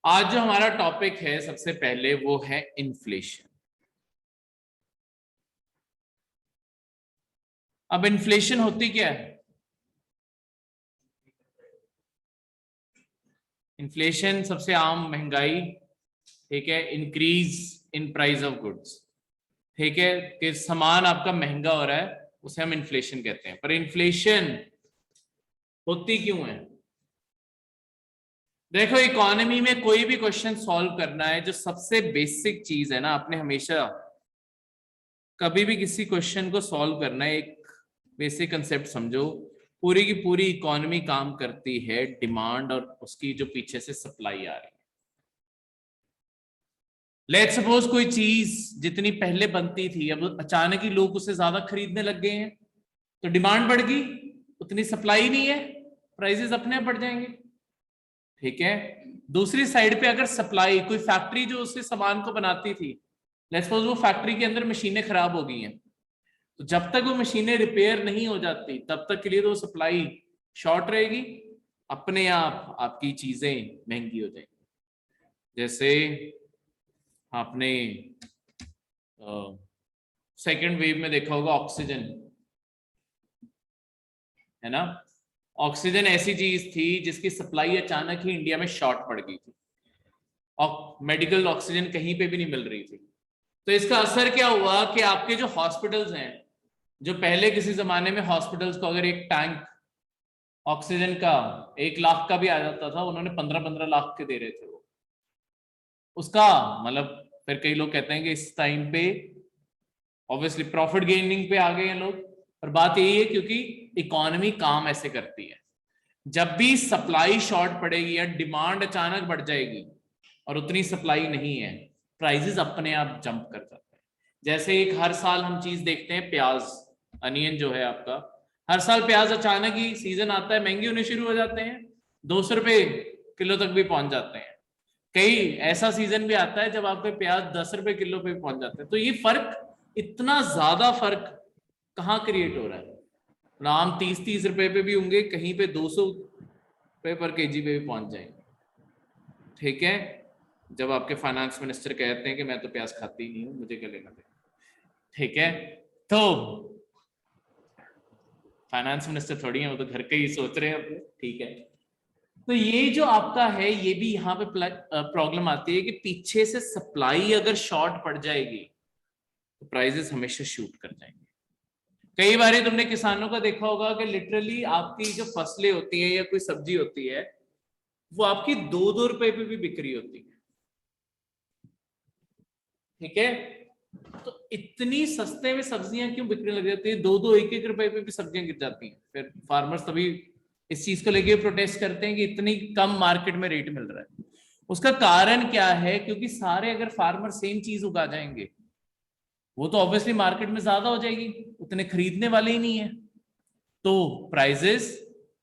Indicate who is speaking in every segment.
Speaker 1: आज जो हमारा टॉपिक है सबसे पहले वो है इन्फ्लेशन। अब इन्फ्लेशन होती क्या है? इन्फ्लेशन सबसे आम महंगाई, ठीक है, increase in price of goods, ठीक है, कि सामान आपका महंगा हो रहा है उसे हम इन्फ्लेशन कहते हैं। पर इन्फ्लेशन होती क्यों है? देखो, इकोनॉमी में कोई भी क्वेश्चन सॉल्व करना है, जो सबसे बेसिक चीज है ना, आपने हमेशा कभी भी किसी क्वेश्चन को सॉल्व करना है, एक बेसिक कंसेप्ट समझो। पूरी की पूरी इकोनॉमी काम करती है डिमांड और उसकी जो पीछे से सप्लाई आ रही है। लेट्स सपोज कोई चीज जितनी पहले बनती थी अब अचानक ही लोग उसे ज्यादा खरीदने लग गए हैं, तो डिमांड बढ़ गई, उतनी सप्लाई नहीं है, प्राइसेस अपने आप बढ़ जाएंगे। ठीक है। दूसरी साइड पे अगर सप्लाई, कोई फैक्ट्री जो उसके सामान को बनाती थी, लेट्स सपोज वो फैक्ट्री के अंदर मशीनें खराब हो गई हैं, तो जब तक वो मशीनें रिपेयर नहीं हो जाती तब तक के लिए तो सप्लाई शॉर्ट रहेगी, अपने आप आपकी चीजें महंगी हो जाएंगी। जैसे आपने सेकेंड वेव में देखा होगा ऑक्सीजन, है ना। ऑक्सीजन ऐसी चीज थी जिसकी सप्लाई अचानक ही इंडिया में शॉर्ट पड़ गई थी और मेडिकल ऑक्सीजन कहीं पे भी नहीं मिल रही थी। तो इसका असर क्या हुआ कि आपके जो हॉस्पिटल्स हैं, जो पहले किसी जमाने में हॉस्पिटल्स को अगर एक टैंक ऑक्सीजन का 1 लाख का भी आ जाता था, उन्होंने 15-15 लाख के दे रहे थे वो। उसका मतलब फिर कई लोग कहते हैं कि इस टाइम पे ऑब्वियसली प्रॉफिट गेनिंग पे आ गए हैं लोग, पर बात यही है क्योंकि इकोनॉमी काम ऐसे करती है, जब भी सप्लाई शॉर्ट पड़ेगी या डिमांड अचानक बढ़ जाएगी और उतनी सप्लाई नहीं है, प्राइसेस अपने आप जंप कर जाते हैं। जैसे एक हर साल हम चीज देखते हैं, प्याज, अनियन जो है आपका, हर साल प्याज अचानक ही सीजन आता है महंगे होने शुरू हो जाते हैं, 200 रुपए किलो तक भी पहुंच जाते हैं। कई ऐसा सीजन भी आता है जब आपके प्याज 10 रुपए किलो पे पहुंच जाते हैं। तो ये फर्क, इतना ज्यादा फर्क कहाँ क्रिएट हो रहा है? आम 30-30 रुपए पे भी होंगे, कहीं पे 200 रुपए पर केजी पे भी पहुंच जाएंगे। ठीक है। जब आपके फाइनेंस मिनिस्टर कहते हैं कि मैं तो प्याज खाती ही नहीं हूं, मुझे क्या लेना देना। ठीक है। तो फाइनेंस मिनिस्टर थोड़ी है, वो तो घर के ही सोच रहे हैं अपने। ठीक है। तो ये जो आपका है, ये भी यहाँ पे प्रॉब्लम आती है कि पीछे से सप्लाई अगर शॉर्ट पड़ जाएगी तो प्राइसेस हमेशा शूट कर जाएंगे। कई बार तुमने किसानों का देखा होगा कि लिटरली आपकी जो फसलें होती हैं या कोई सब्जी होती है, वो आपकी 2-2 रुपए पे भी बिक्री होती है। ठीक है। तो इतनी सस्ते में सब्जियां क्यों बिकने लग जाती है? 2-2, 1-1 रुपए पे भी सब्जियां गिर जाती हैं। फिर फार्मर्स तभी इस चीज को लेके प्रोटेस्ट करते हैं कि इतनी कम मार्केट में रेट मिल रहा है। उसका कारण क्या है? क्योंकि सारे अगर फार्मर सेम चीज उगा जाएंगे, वो तो ऑब्वियसली मार्केट में ज्यादा हो जाएगी, उतने खरीदने वाले ही नहीं है, तो प्राइसेस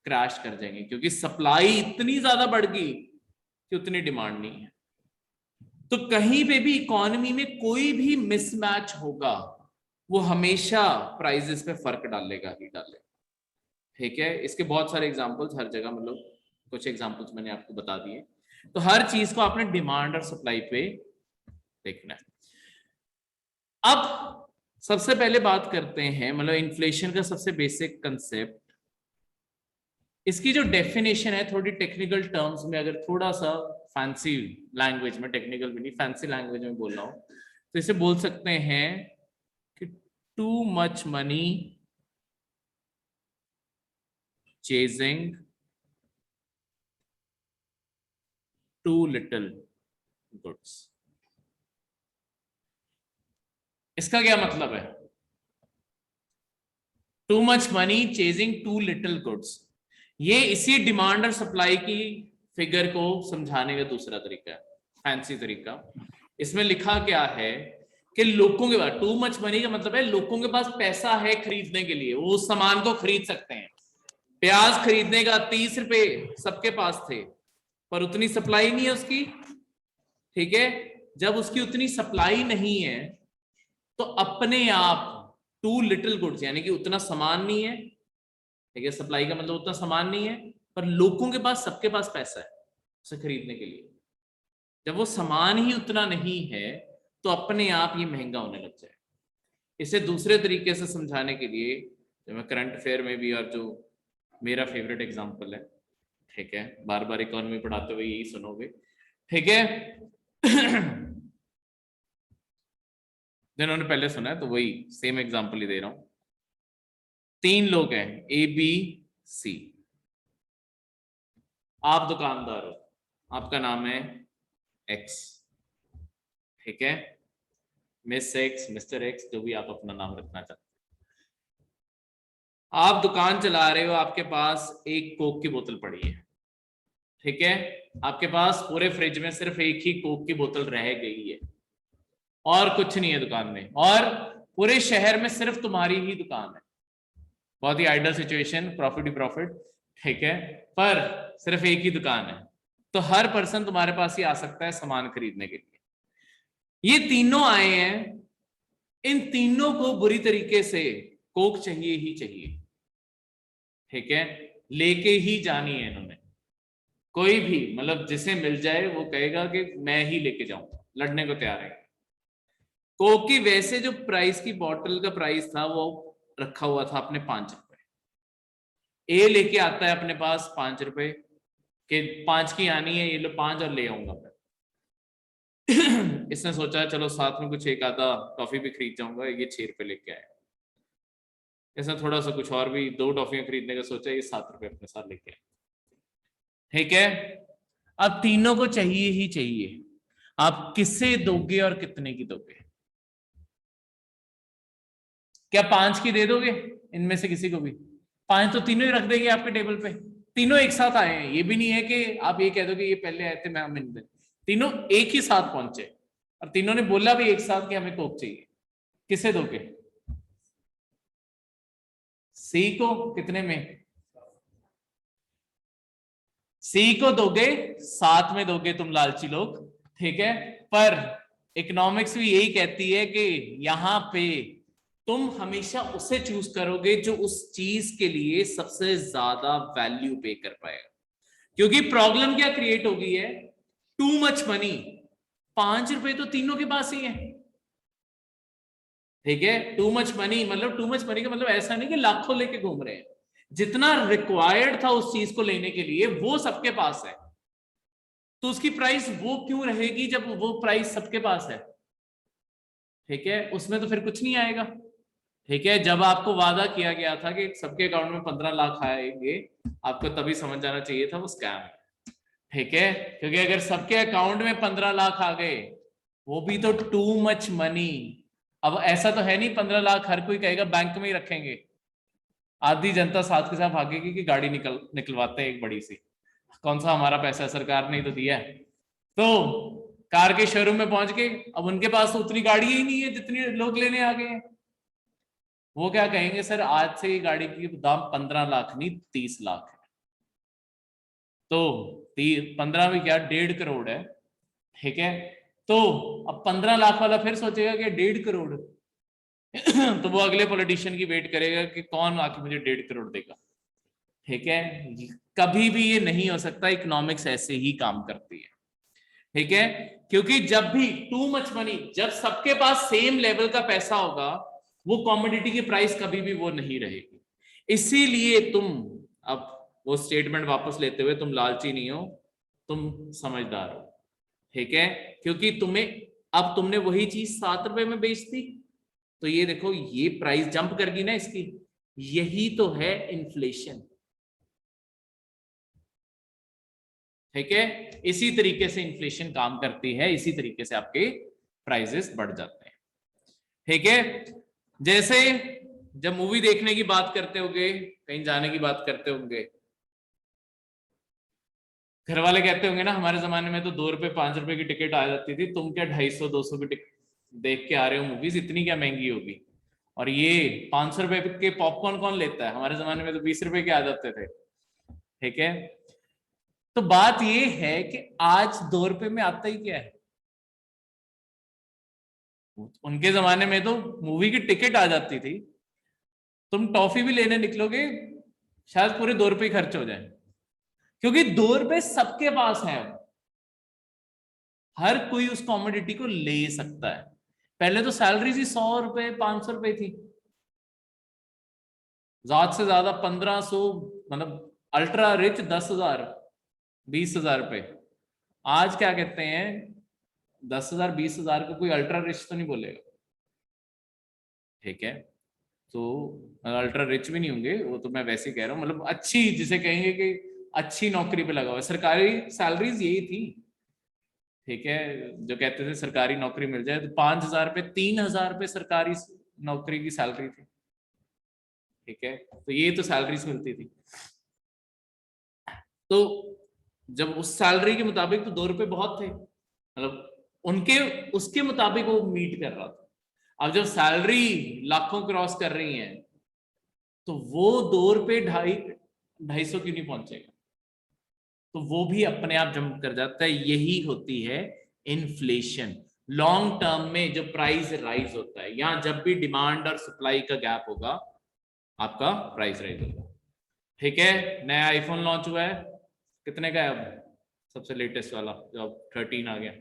Speaker 1: क्रैश कर जाएंगे क्योंकि सप्लाई इतनी ज्यादा बढ़ गई कि उतनी डिमांड नहीं है। तो कहीं पे भी इकोनॉमी में कोई भी मिसमैच होगा, वो हमेशा प्राइसेस पे फर्क डालेगा ही डालेगा। ठीक है। इसके बहुत सारे एग्जांपल्स हर जगह, मतलब कुछ एग्जांपल्स मैंने आपको बता दिए। तो हर चीज को आपने डिमांड और सप्लाई पे देखना है। अब सबसे पहले बात करते हैं, मतलब इन्फ्लेशन का सबसे बेसिक कंसेप्ट, इसकी जो डेफिनेशन है थोड़ी टेक्निकल टर्म्स में, अगर थोड़ा सा फैंसी लैंग्वेज में, टेक्निकल भी नहीं फैंसी लैंग्वेज में बोल रहा हूं, तो इसे बोल सकते हैं कि too much money chasing too little goods. इसका क्या मतलब है? Too much money chasing too little goods, ये इसी डिमांड और सप्लाई की फिगर को समझाने का दूसरा तरीका है, फैंसी तरीका। इसमें लिखा क्या है कि लोगों के पास, टू मच मनी का मतलब है लोगों के पास पैसा है खरीदने के लिए, वो उस सामान को खरीद सकते हैं। प्याज खरीदने का 30 रुपए सबके पास थे, पर उतनी सप्लाई नहीं है उसकी। ठीक है। जब उसकी उतनी सप्लाई नहीं है तो अपने आप टू लिटिल गुड्स, यानी कि उतना सामान नहीं है, ठीक है, सप्लाई का मतलब उतना सामान नहीं है, पर लोगों के पास, सबके पास पैसा है उसे खरीदने के लिए, जब वो सामान ही उतना नहीं है तो अपने आप ये महंगा होने लग जाए। इसे दूसरे तरीके से समझाने के लिए, जो मैं करंट अफेयर में भी, और जो मेरा फेवरेट एग्जांपल है, ठीक है, बार बार इकोनॉमी पढ़ाते हुए यही सुनोगे, ठीक है। जिन्होंने पहले सुना है तो वही सेम एग्जांपल ही दे रहा हूं। 3 लोग हैं, ए बी सी। आप दुकानदार हो, आपका नाम है एक्स, ठीक है, मिस एक्स, मिस्टर एक्स, जो भी आप अपना नाम रखना चाहते हैं। आप दुकान चला रहे हो, आपके पास एक कोक की बोतल पड़ी है, ठीक है, आपके पास पूरे फ्रिज में सिर्फ एक ही कोक की बोतल रह गई है और कुछ नहीं है दुकान में, और पूरे शहर में सिर्फ तुम्हारी ही दुकान है। बहुत ही आइडियल सिचुएशन, प्रॉफिट ही प्रॉफिट, ठीक है, पर सिर्फ एक ही दुकान है, तो हर पर्सन तुम्हारे पास ही आ सकता है सामान खरीदने के लिए। ये तीनों आए हैं, इन तीनों को बुरी तरीके से कोक चाहिए ही चाहिए, ठीक है, लेके ही जानी है इन्होंने। कोई भी मतलब जिसे मिल जाए वो कहेगा कि मैं ही लेके जाऊंगा, लड़ने को तैयार है। कोक की वैसे जो प्राइस की बोतल का प्राइस था वो रखा हुआ था अपने 5 रुपए। ए लेके आता है अपने पास 5 रुपए कि 5 की आनी है, ये लो 5 और ले आऊंगा मैं। इसने सोचा चलो साथ में कुछ एक आधा टॉफी भी खरीद जाऊंगा, ये 6 रुपए लेके आया। इसने थोड़ा सा कुछ और भी 2 टॉफियां खरीदने का सोचा, ये 7 रुपए अपने साथ लेके आया, ठीक है। अब तीनों को चाहिए ही चाहिए, आप किससे दोगे और कितने की दोगे? क्या 5 की दे दोगे इनमें से किसी को भी? 5 तो तीनों ही रख देंगे आपके टेबल पे, तीनों एक साथ आए हैं, ये भी नहीं है कि आप ये कह दोगे ये पहले आए थे मैं हम इन, तीनों एक ही साथ पहुंचे और तीनों ने बोला भी एक साथ कि हमें कोक चाहिए। किसे दोगे? सी को। कितने में? सी को दोगे, साथ में दोगे तुम लालची लोग, ठीक है, पर इकोनॉमिक्स भी यही कहती है कि यहां पे तुम हमेशा उसे चूज करोगे जो उस चीज के लिए सबसे ज्यादा वैल्यू पे कर पाएगा। क्योंकि प्रॉब्लम क्या क्रिएट हो गई है? Too much money. 5 रुपए तो तीनों के पास ही है, ठीक है, टू मच मनी मतलब, टू मच मनी का मतलब ऐसा नहीं कि लाखों लेके घूम रहे हैं, जितना रिक्वायर्ड था उस चीज को लेने के लिए वो सबके पास है, तो उसकी प्राइस वो क्यों रहेगी जब वो प्राइस सबके पास है, ठीक है, उसमें तो फिर कुछ नहीं आएगा, ठीक है। जब आपको वादा किया गया था कि सबके अकाउंट में 15 लाख आएंगे, आपको तभी समझ जाना चाहिए था वो स्कैम है, ठीक है, क्योंकि अगर सबके अकाउंट में 15 लाख आ गए, वो भी तो टू मच मनी। अब ऐसा तो है नहीं 15 लाख हर कोई कहेगा बैंक में ही रखेंगे, आधी जनता साथ के साथ भागेगी कि गाड़ी निकलवाते हैं एक बड़ी सी, कौन सा हमारा पैसा, सरकार ने तो दिया है। तो कार के शोरूम में पहुंच गए, अब उनके पास तो उतनी गाड़ी ही नहीं है जितनी लोग लेने आ गए हैं, वो क्या कहेंगे, सर आज से ये गाड़ी की दाम 15 लाख नहीं 30 लाख है, तो 15 में क्या 1.5 करोड़ है, ठीक है, तो अब 15 लाख वाला फिर सोचेगा कि 1.5 करोड़, तो वो अगले पॉलिटिशियन की वेट करेगा कि कौन आके मुझे 1.5 करोड़ देगा, ठीक है। कभी भी ये नहीं हो सकता, इकोनॉमिक्स ऐसे ही काम करती है, ठीक है, क्योंकि जब भी टू मच मनी, जब सबके पास सेम लेवल का पैसा होगा, वो कॉमोडिटी की प्राइस कभी भी वो नहीं रहेगी। इसीलिए तुम, अब वो स्टेटमेंट वापस लेते हुए, तुम लालची नहीं हो, तुम समझदार हो, ठीक है, क्योंकि तुम्हें, अब तुमने वही चीज 7 रुपए में बेच दी, तो ये देखो ये प्राइस जंप कर गई ना इसकी, यही तो है इन्फ्लेशन, ठीक है। इसी तरीके से इन्फ्लेशन काम करती है, इसी तरीके से आपके प्राइसेस बढ़ जाते हैं, ठीक है। जैसे जब मूवी देखने की बात करते होंगे, कहीं जाने की बात करते होंगे, घर वाले कहते होंगे ना, हमारे जमाने में तो 2 रुपए 5 रुपए की टिकट आ जाती थी, तुम क्या 250 200 की टिकट देख के आ रहे हो मूवीज, इतनी क्या महंगी होगी, और ये 500 रुपए के पॉपकॉर्न कौन लेता है, हमारे जमाने में तो 20 रुपए के आ जाते थे, ठीक है। तो बात ये है कि आज 2 रुपए में आता ही क्या है, उनके जमाने में तो मूवी की टिकट आ जाती थी, तुम टॉफी भी लेने निकलोगे शायद पूरे 2 रुपए खर्च हो जाए, क्योंकि 2 रुपए सबके पास है, हर कोई उस कॉमोडिटी को ले सकता है। पहले तो सैलरीज ही 100 रुपए 500 रुपए थी, ज्यादा से ज्यादा 1500, मतलब अल्ट्रा रिच 10,000 20,000 रुपए। आज क्या कहते हैं, 10,000 20,000 को कोई अल्ट्रा रिच तो नहीं बोलेगा, ठीक है। तो अल्ट्रा रिच भी नहीं होंगे वो, तो मैं वैसे कह रहा हूँ, मतलब अच्छी जिसे कहेंगे कि अच्छी नौकरी पे लगा हुआ है। सरकारी सैलरीज यही थी, ठीक है। जो कहते थे सरकारी नौकरी मिल जाए तो 5,000 रुपये 3,000 रुपये सरकारी नौकरी की सैलरी थी, ठीक है। तो ये तो सैलरीज मिलती थी। तो जब उस सैलरी के मुताबिक तो 2 रुपए बहुत थे, मतलब उनके उसके मुताबिक वो मीट कर रहा था। अब जब सैलरी लाखों क्रॉस कर रही है तो वो 2 रुपए 250 क्यों नहीं पहुंचेगा, तो वो भी अपने आप जंप कर जाता है। यही होती है इन्फ्लेशन। लॉन्ग टर्म में जो प्राइस राइज होता है, यहां जब भी डिमांड और सप्लाई का गैप होगा आपका प्राइस राइज होगा, ठीक है। नया आईफोन लॉन्च हुआ है, कितने का है अब, सबसे लेटेस्ट वाला जो अब 13 आ गया,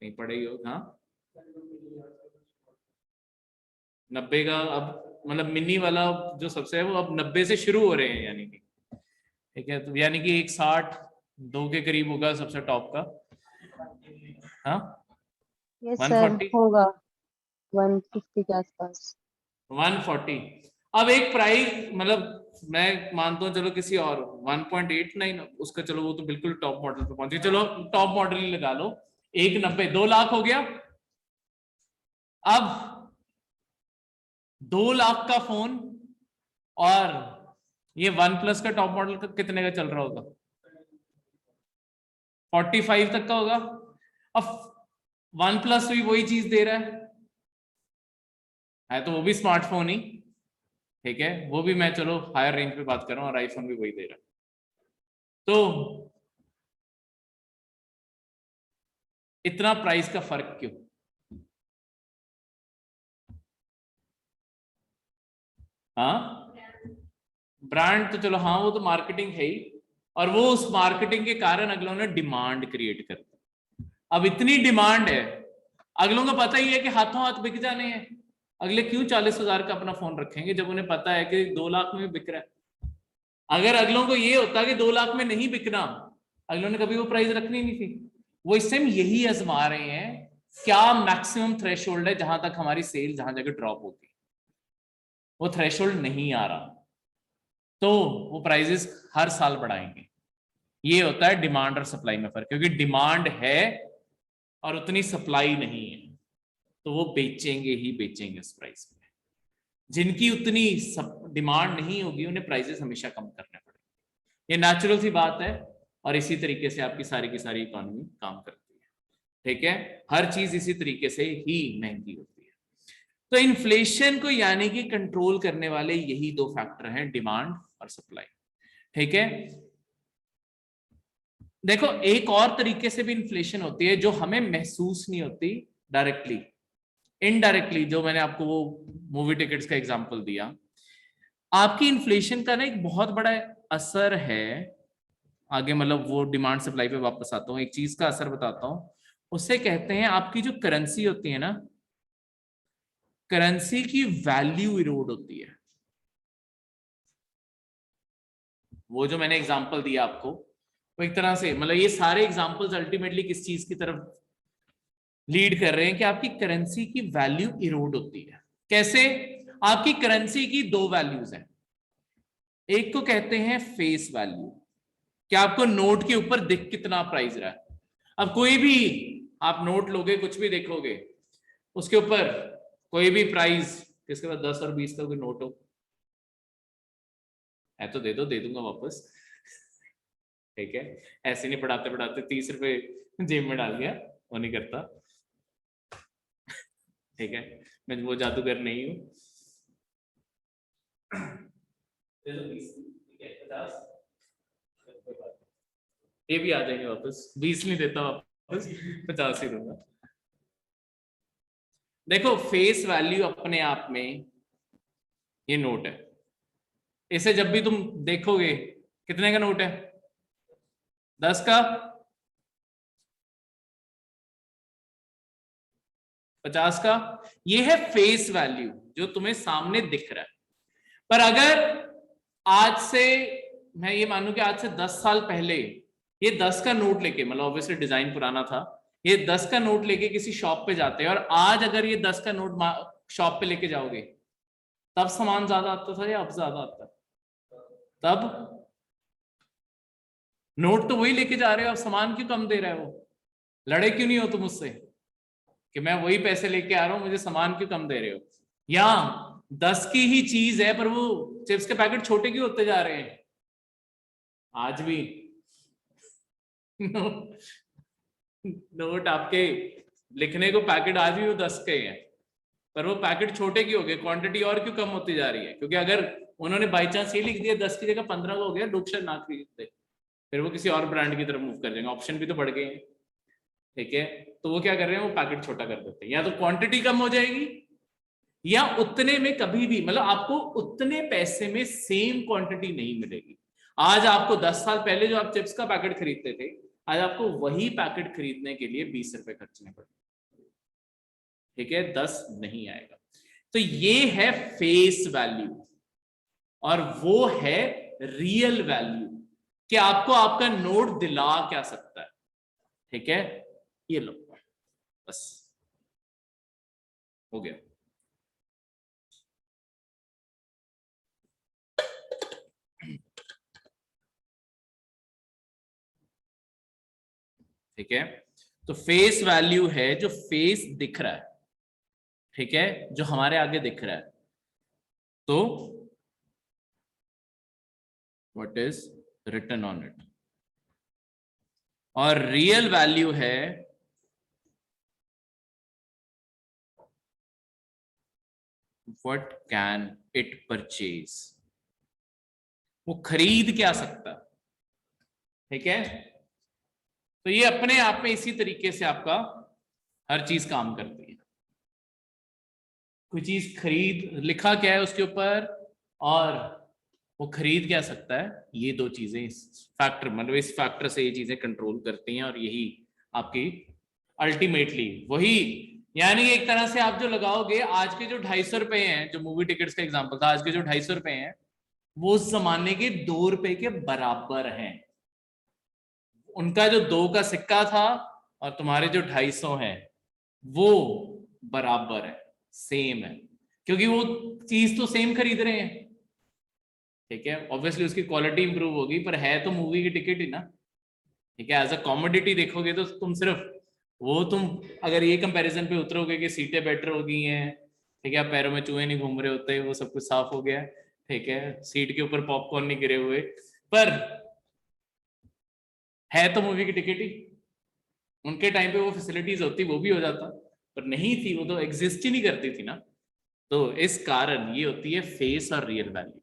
Speaker 1: नहीं पड़े ही हो, हाँ 90 का अब, मतलब मिनी वाला जो सबसे है वो अब 90 से शुरू हो रहे हैं, यानी कि ठीक है। तो यानी कि 162 के करीब होगा सबसे टॉप का, हाँ
Speaker 2: यस सर
Speaker 1: 140
Speaker 2: होगा 150 के आसपास।
Speaker 1: 140। अब एक प्राइस, मतलब मैं मानता हूँ चलो किसी और 1.89 उसका, चलो वो तो बिल्कुल टॉप मॉडल पे पहुंचे, चलो टॉप मॉडल ही लगा लो, 190 2 लाख हो गया। अब 2 लाख का फोन, और ये वन प्लस का टॉप मॉडल का कितने का चल रहा होगा, 45 तक का होगा। अब वन प्लस भी वही चीज दे रहा है तो वो भी स्मार्टफोन ही, ठीक है। वो भी मैं चलो हायर रेंज पे बात कर रहा हूँ, और आईफोन भी वही दे रहा है। तो इतना प्राइस का फर्क क्यों? हाँ ब्रांड तो चलो, हाँ वो तो मार्केटिंग है ही, और वो उस मार्केटिंग के कारण अगलों ने डिमांड क्रिएट कर दी। अब इतनी डिमांड है, अगलों को पता ही है कि हाथों हाथ बिक जाने हैं, अगले क्यों 40,000 का अपना फोन रखेंगे जब उन्हें पता है कि 2 लाख में बिक रहा है। अगर अगलों को ये होता कि 2 लाख में नहीं बिकना, अगलों ने कभी वो प्राइस रखनी नहीं थी। वो इस टाइम यही आजमा रहे हैं, क्या मैक्सिमम थ्रेशोल्ड है जहां तक हमारी सेल जहां जगह ड्रॉप होगी, वो थ्रेशोल्ड नहीं आ रहा, तो वो प्राइजेस हर साल बढ़ाएंगे। ये होता है डिमांड और सप्लाई में फर्क, क्योंकि डिमांड है और उतनी सप्लाई नहीं है, तो वो बेचेंगे ही बेचेंगे उस प्राइस में। जिनकी उतनी डिमांड नहीं होगी उन्हें प्राइसेस हमेशा कम करने पड़ेंगे, ये नेचुरल सी बात है। और इसी तरीके से आपकी सारी की सारी इकोनॉमी काम करती है, ठीक है। हर चीज इसी तरीके से ही महंगी होती है। तो इन्फ्लेशन को यानी कि कंट्रोल करने वाले यही 2 फैक्टर हैं, डिमांड और सप्लाई, ठीक है। देखो एक और तरीके से भी इन्फ्लेशन होती है जो हमें महसूस नहीं होती डायरेक्टली, इनडायरेक्टली, जो मैंने आपको वो मूवी टिकट्स का एग्जांपल दिया। आपकी इन्फ्लेशन का ना एक बहुत बड़ा असर है आगे, मतलब वो डिमांड सप्लाई पे वापस आता हूँ, एक चीज का असर बताता हूँ। उससे कहते हैं आपकी जो करेंसी होती है ना, करेंसी की वैल्यू इरोड होती है। वो जो मैंने एग्जांपल दिया आपको, वो एक तरह से, मतलब ये सारे एग्जांपल्स अल्टीमेटली किस चीज की तरफ लीड कर रहे हैं कि आपकी करेंसी की वैल्यू इरोड होती है। कैसे? आपकी करेंसी की 2 वैल्यूज हैं, एक को कहते हैं फेस वैल्यू, कि आपको नोट के ऊपर दिख कितना प्राइस रहा है। अब कोई भी आप नोट लोगे, कुछ भी देखोगे, उसके ऊपर कोई भी प्राइस, किसके पास 10 और 20 का कोई नोट हो, है तो दे दो, दे दूंगा वापस, ठीक है। ऐसे नहीं पढ़ाते पढ़ाते 30 रुपए जेब में डाल गया, वो नहीं करता, ठीक है। मैं वो जादूगर नहीं हूँ। दे दो 20, ठीक है 50, ये भी आ जाएंगे वापस, 20 नहीं देता वापस, 50 ही दूंगा। देखो फेस वैल्यू अपने आप में ये नोट है, इसे जब भी तुम देखोगे, कितने का नोट है 10 का, 50 का, ये है फेस वैल्यू जो तुम्हें सामने दिख रहा है। पर अगर आज से, मैं ये मानूं कि आज से 10 साल पहले ये 10 का नोट लेके, मतलब ऑब्वियसली डिजाइन पुराना था, ये 10 का नोट लेके किसी शॉप पे जाते हैं, और आज अगर ये 10 का नोट शॉप पे लेके जाओगे, तब सामान ज्यादा आता था या अब ज्यादा आता है? तब नोट तो वही लेके जा रहे हो, अब सामान क्यों कम दे रहे हो? लड़े क्यों नहीं हो तुम मुझसे कि मैं वही पैसे लेके आ रहा हूं, मुझे सामान क्यों कम दे रहे हो? या 10 की ही चीज है पर वो चिप्स के पैकेट छोटे क्यों होते जा रहे हैं? आज भी नोट आपके लिखने को पैकेट आज भी वो 10 के हैं, पर वो पैकेट छोटे क्यों हो गए? क्वांटिटी और क्यों कम होती जा रही है? क्योंकि अगर उन्होंने बाई चांस ये लिख दिया 10 की जगह 15 का हो गया, लोग शायद ना खरीदते, फिर वो किसी और ब्रांड की तरफ मूव कर जाएंगे, ऑप्शन भी तो बढ़ गए हैं। ठीक है, तो वो क्या कर रहे हैं, वो पैकेट छोटा कर देते हैं, या तो क्वांटिटी कम हो जाएगी, या उतने में कभी भी, मतलब आपको उतने पैसे में सेम क्वांटिटी नहीं मिलेगी। आज आपको 10 साल पहले जो आप चिप्स का पैकेट खरीदते थे, आज आपको वही पैकेट खरीदने के लिए 20 रुपए खर्चने पड़े। ठीक है, 10 नहीं आएगा। तो ये है फेस वैल्यू, और वो है रियल वैल्यू, कि आपको आपका नोट दिला क्या सकता है। ठीक है, ये लो, बस हो गया। ठीक है, तो फेस वैल्यू है जो फेस दिख रहा है, ठीक है, जो हमारे आगे दिख रहा है। तो what is written on it, और रियल वैल्यू है व्हाट कैन इट परचेज, वो खरीद क्या सकता। ठीक है, तो ये अपने आप में इसी तरीके से आपका हर चीज काम करती है। कोई चीज खरीद, लिखा क्या है उसके ऊपर, और वो खरीद क्या सकता है, ये दो चीजें इस फैक्टर, मतलब इस फैक्टर से ये चीजें कंट्रोल करती हैं, और यही आपकी अल्टीमेटली वही, यानी एक तरह से आप जो लगाओगे, आज के जो 250 रुपए हैं, जो मूवी टिकट्स का एग्जांपल था, आज के जो 250 रुपए हैं वो उस जमाने के 2 रुपए के बराबर हैं। उनका जो 2 का सिक्का था और तुम्हारे जो 250 है वो बराबर है, सेम है, क्योंकि वो चीज तो सेम खरीद रहे हैं। ठीक है, ऑब्वियसली उसकी क्वालिटी इंप्रूव होगी, पर है तो मूवी की टिकट ही ना। ठीक है, एज अ कॉमोडिटी देखोगे तो तुम सिर्फ वो, तुम अगर ये कंपैरिजन पे उतरोगे कि सीटें बेटर हो गई हैं, ठीक है, पैरों में चूहे नहीं घूम रहे होते, वो सब कुछ साफ हो गया, ठीक है, सीट के ऊपर पॉपकॉर्न नहीं गिरे हुए, पर है तो मूवी की टिकट ही। उनके टाइम पे वो फैसिलिटीज होती वो भी हो जाता, पर नहीं थी, वो तो एग्जिस्ट ही नहीं करती थी ना। तो इस कारण ये होती है फेस और रियल वैल्यू।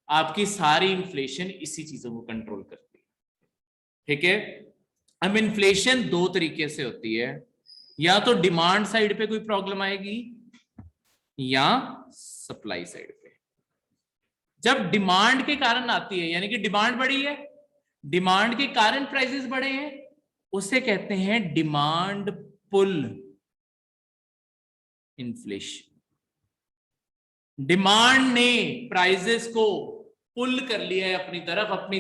Speaker 1: आपकी सारी इन्फ्लेशन इसी चीजों को कंट्रोल करती है। ठीक है, अब इन्फ्लेशन दो तरीके से होती है, या तो डिमांड साइड पे कोई प्रॉब्लम आएगी, या सप्लाई साइड पे। जब डिमांड के कारण आती है, यानी कि डिमांड बढ़ी है, डिमांड के कारण प्राइसेस बढ़े हैं, उसे कहते हैं डिमांड पुल इन्फ्लेशन। डिमांड ने प्राइसेस को पुल कर लिया है अपनी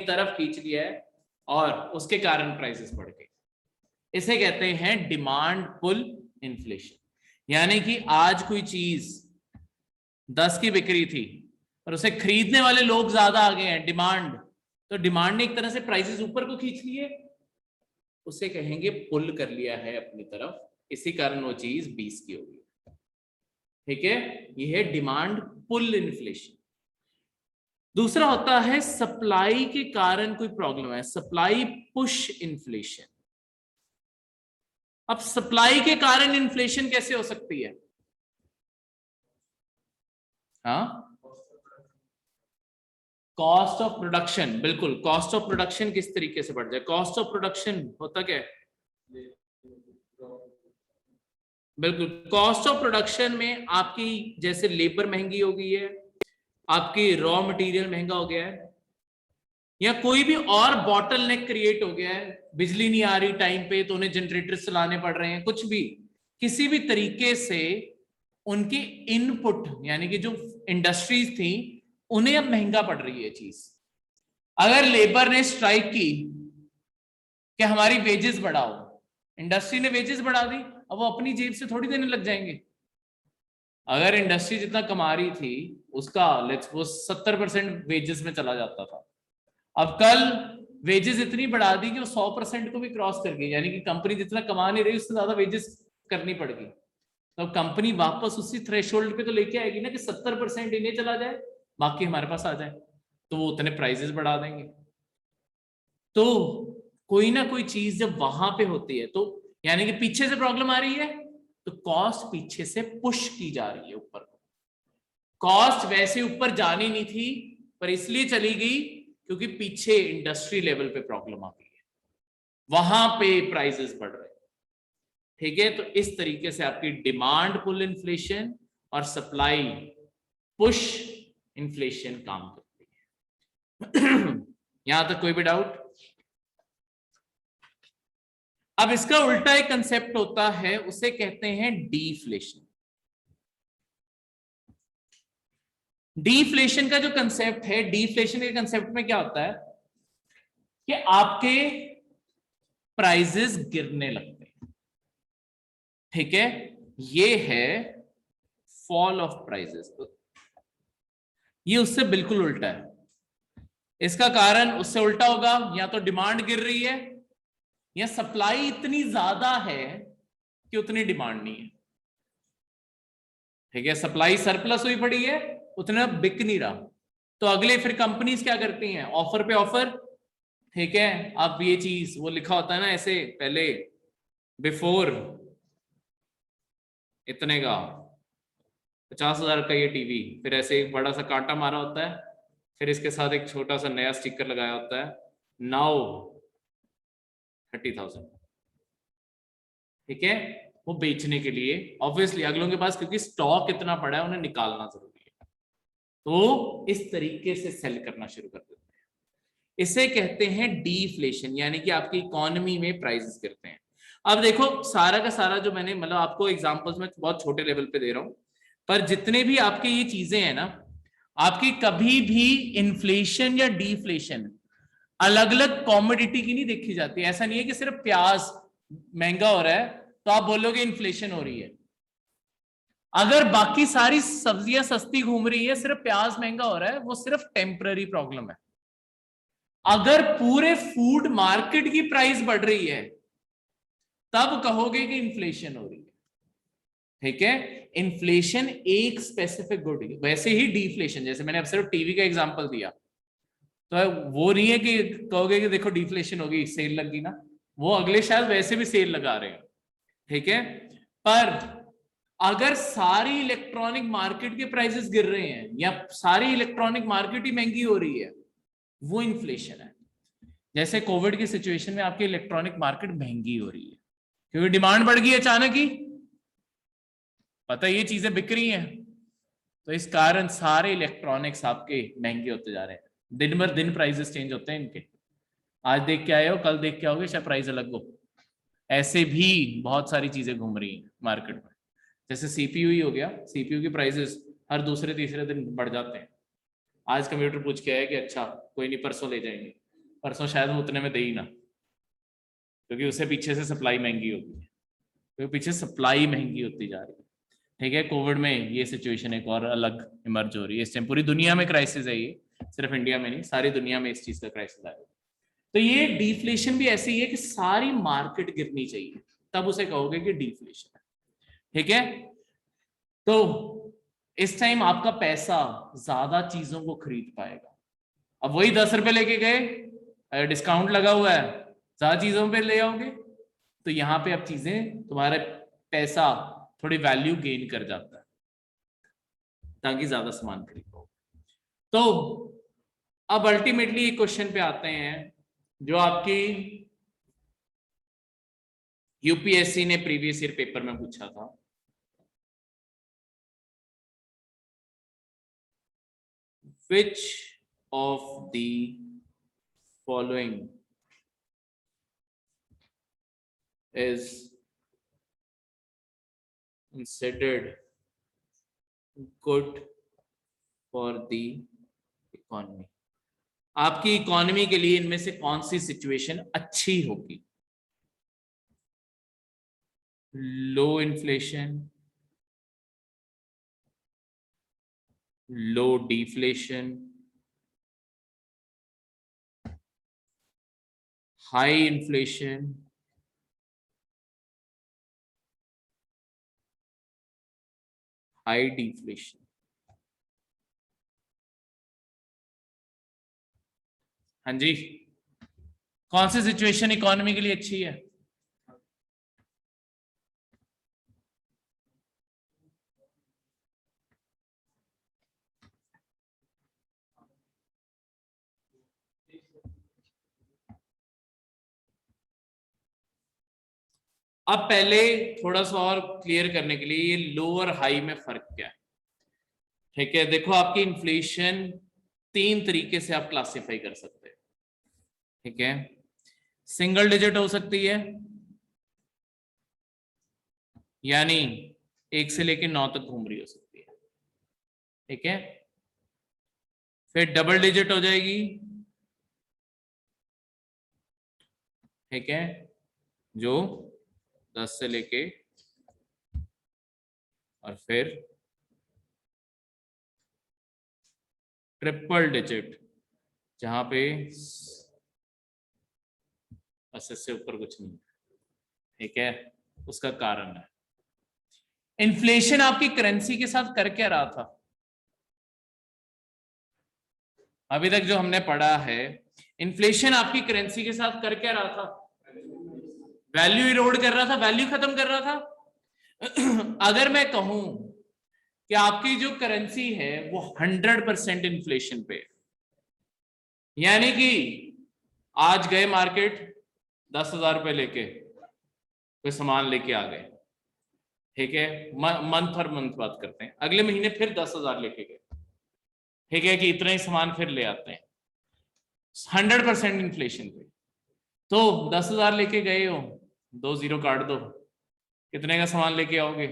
Speaker 1: तरफ खींच लिया है, और उसके कारण प्राइसेस बढ़ गए। इसे कहते हैं डिमांड पुल इन्फ्लेशन। यानी कि आज कोई चीज 10 की बिक्री थी और उसे खरीदने वाले लोग ज्यादा आ गए हैं, डिमांड, तो डिमांड ने एक तरह से प्राइसेस ऊपर को खींच लिए, उसे कहेंगे पुल कर लिया है अपनी तरफ, इसी कारण वो चीज 20 की हो गई। ठीक है, ये है डिमांड पुल इन्फ्लेशन। दूसरा होता है सप्लाई के कारण कोई प्रॉब्लम है, सप्लाई पुश इन्फ्लेशन। अब सप्लाई के कारण इन्फ्लेशन कैसे हो सकती है? हाँ, कॉस्ट ऑफ प्रोडक्शन, बिल्कुल, कॉस्ट ऑफ प्रोडक्शन किस तरीके से बढ़ जाए। कॉस्ट ऑफ प्रोडक्शन होता क्या है? बिल्कुल, कॉस्ट ऑफ प्रोडक्शन में आपकी जैसे लेबर महंगी हो गई है, आपकी रॉ मटेरियल महंगा हो गया है, या कोई भी और बॉटल नेक क्रिएट हो गया है, बिजली नहीं आ रही टाइम पे तो उन्हें जनरेटर चलाने पड़ रहे हैं, कुछ भी किसी भी तरीके से उनकी इनपुट यानी कि जो इंडस्ट्रीज थी उन्हें अब महंगा पड़ रही है चीज। अगर लेबर ने स्ट्राइक की कि हमारी वेजेस बढ़ाओ, इंडस्ट्री ने वेजेस बढ़ा दी, अब वो अपनी जेब से थोड़ी देने लग जाएंगे। अगर इंडस्ट्री जितना कमा रही थी उसका लेट्स वो 70% वेजेस में चला जाता था, अब कल वेजेस इतनी बढ़ा दी कि वो 100% को भी क्रॉस कर गई, यानी कि कंपनी जितना कमा नहीं रही उससे ज्यादा वेजेस करनी पड़ेगी, तो कंपनी वापस उसी थ्रेशोल्ड पे तो लेके आएगी ना कि 70% इन्हें चला जाए बाकी हमारे पास आ जाए, तो वो उतने प्राइसेस बढ़ा देंगे। तो कोई ना कोई चीज जब वहां पे होती है तो यानी कि पीछे से प्रॉब्लम आ रही है तो कॉस्ट पीछे से पुश की जा रही है ऊपर। कॉस्ट वैसे ऊपर जानी नहीं थी पर इसलिए चली गई क्योंकि पीछे इंडस्ट्री लेवल पे प्रॉब्लम आ गई है, वहां पे प्राइसेस बढ़ रहे हैं। ठीक है, तो इस तरीके से आपकी डिमांड पुल इन्फ्लेशन और सप्लाई पुश इन्फ्लेशन काम करती है। यहां तक कोई भी डाउट? अब इसका उल्टा एक कंसेप्ट होता है, उसे कहते हैं डीफ्लेशन। डीफ्लेशन का जो कंसेप्ट है, डीफ्लेशन के कंसेप्ट में क्या होता है कि आपके प्राइजेस गिरने लगते हैं। ठीक है, ये है फॉल ऑफ प्राइजेस, ये उससे बिल्कुल उल्टा है। इसका कारण उससे उल्टा होगा, या तो डिमांड गिर रही है या सप्लाई इतनी ज्यादा है कि उतनी डिमांड नहीं है। ठीक है, सप्लाई सरप्लस हुई पड़ी है, उतना बिक नहीं रहा, तो अगले फिर कंपनीज क्या करती हैं, ऑफर पे ऑफर। ठीक है, अब ये चीज वो लिखा होता है ना ऐसे पहले, बिफोर इतने का 50,000 का ये टीवी, फिर ऐसे एक बड़ा सा कांटा मारा होता है, फिर इसके साथ एक छोटा सा नया स्टिकर लगाया होता है, नाउ 30,000। ठीक है, वो बेचने के लिए ऑब्वियसली अगलों के पास क्योंकि स्टॉक इतना पड़ा है उन्हें निकालना जरूरी है, तो इस तरीके से सेल करना शुरू कर देते हैं। इसे कहते हैं डीफ्लेशन, यानी कि आपकी इकोनॉमी में प्राइसेस गिरते हैं। अब देखो सारा का सारा जो मैंने मतलब आपको एग्जांपल्स में बहुत छोटे लेवल पे दे रहा हूं, पर जितने भी आपके ये चीजें हैं ना, आपकी कभी भी इन्फ्लेशन या डीफ्लेशन अलग अलग कॉमोडिटी की नहीं देखी जाती। ऐसा नहीं है कि सिर्फ प्याज महंगा हो रहा है तो आप बोलोगे इन्फ्लेशन हो रही है। अगर बाकी सारी सब्जियां सस्ती घूम रही है, सिर्फ प्याज महंगा हो रहा है, वो सिर्फ टेम्पररी प्रॉब्लम है। अगर पूरे फूड मार्केट की प्राइस बढ़ रही है तब कहोगे कि इन्फ्लेशन हो रही है। ठीक है, इन्फ्लेशन एक स्पेसिफिक गुड, वैसे ही डीफ्लेशन, जैसे मैंने अब सिर्फ टीवी का एग्जांपल दिया, तो वो नहीं है कि कहोगे कि देखो डिफ्लेशन होगी, सेल लगी ना, वो अगले शायद वैसे भी सेल लगा रहे हैं। ठीक है, पर अगर सारी इलेक्ट्रॉनिक मार्केट के प्राइसेस गिर रहे हैं या सारी इलेक्ट्रॉनिक मार्केट ही महंगी हो रही है, वो इन्फ्लेशन है। जैसे कोविड की सिचुएशन में आपकी इलेक्ट्रॉनिक मार्केट महंगी हो रही है क्योंकि डिमांड बढ़ गई अचानक ही, पता ये चीजें बिक रही हैं, तो इस कारण सारे इलेक्ट्रॉनिक्स आपके महंगे होते जा रहे हैं। दिन भर दिन प्राइसेस चेंज होते हैं इनके, आज देख के आए हो कल देख के आओगे शायद प्राइस अलग हो। ऐसे भी बहुत सारी चीजें घूम रही हैं मार्केट में, जैसे सीपीयू ही हो गया, सीपीयू की प्राइसेस हर दूसरे तीसरे दिन बढ़ जाते हैं। आज कंप्यूटर पूछ के आया कि अच्छा कोई नहीं परसों ले जाएंगे, परसों शायद वो उतने में दे ही ना, क्योंकि उसे पीछे से सप्लाई महंगी होती है, क्योंकि पीछे सप्लाई महंगी होती जा रही है। ठीक है, कोविड में ये सिचुएशन एक और अलग इमर्ज हो रही है, इस टाइम पूरी दुनिया में क्राइसिस है, ये सिर्फ इंडिया में नहीं सारी दुनिया में इस चीज का क्राइसिस आया। तो ये डिफ्लेशन भी ऐसी है कि सारी मार्केट गिरनी चाहिए तब उसे कहोगे कि डिफ्लेशन है। ठीक है, तो इस टाइम आपका पैसा ज्यादा चीजों को खरीद पाएगा। अब वही 10 रुपए लेके गए, डिस्काउंट लगा हुआ है, ज्यादा चीजों पे ले आओगे, तो यहाँ पे अब चीजें तुम्हारे पैसा थोड़ी वैल्यू गेन कर जाता है ताकि ज्यादा सामान खरीदो। तो अब अल्टीमेटली एक क्वेश्चन पे आते हैं जो आपकी यूपीएससी ने प्रीवियस ईयर पेपर में पूछा था। Which of the following is considered good for the economy. आपकी इकोनॉमी के लिए इनमें से कौन सी सिचुएशन अच्छी होगी? Low inflation, low deflation, high inflation, high deflation. हाँ जी, कौन सी सिचुएशन इकोनॉमी के लिए अच्छी है? अब पहले थोड़ा सा और क्लियर करने के लिए ये लो और हाई में फर्क क्या है, ठीक है? देखो, आपकी इन्फ्लेशन 3 तरीके से आप क्लासिफाई कर सकते हैं, ठीक है? सिंगल डिजिट हो सकती है, यानी 1 से लेकर 9 तक घूम रही हो सकती है, ठीक है? फिर डबल डिजिट हो जाएगी, ठीक है, जो 10 से लेके, और फिर ट्रिपल डिजिट, जहां पे 80 से ऊपर कुछ नहीं, ठीक है? उसका कारण है इन्फ्लेशन आपकी करेंसी के साथ कर क्या रहा था? अभी तक जो हमने पढ़ा है, इन्फ्लेशन आपकी करेंसी के साथ कर क्या रहा था? वैल्यू इरोड कर रहा था, वैल्यू खत्म कर रहा था। अगर मैं कहूं कि आपकी जो करेंसी है वो 100% इन्फ्लेशन पे, यानी कि आज गए मार्केट 10,000 रुपए लेके कोई सामान लेके आ गए, ठीक है? मंथ और मंथ बात करते हैं, अगले महीने फिर 10,000 लेके गए, ठीक है, कि इतना ही सामान फिर ले आते हैं 100% इन्फ्लेशन पे। तो 10,000 लेके गए हो, 2 जीरो काट दो, कितने का सामान लेके आओगे?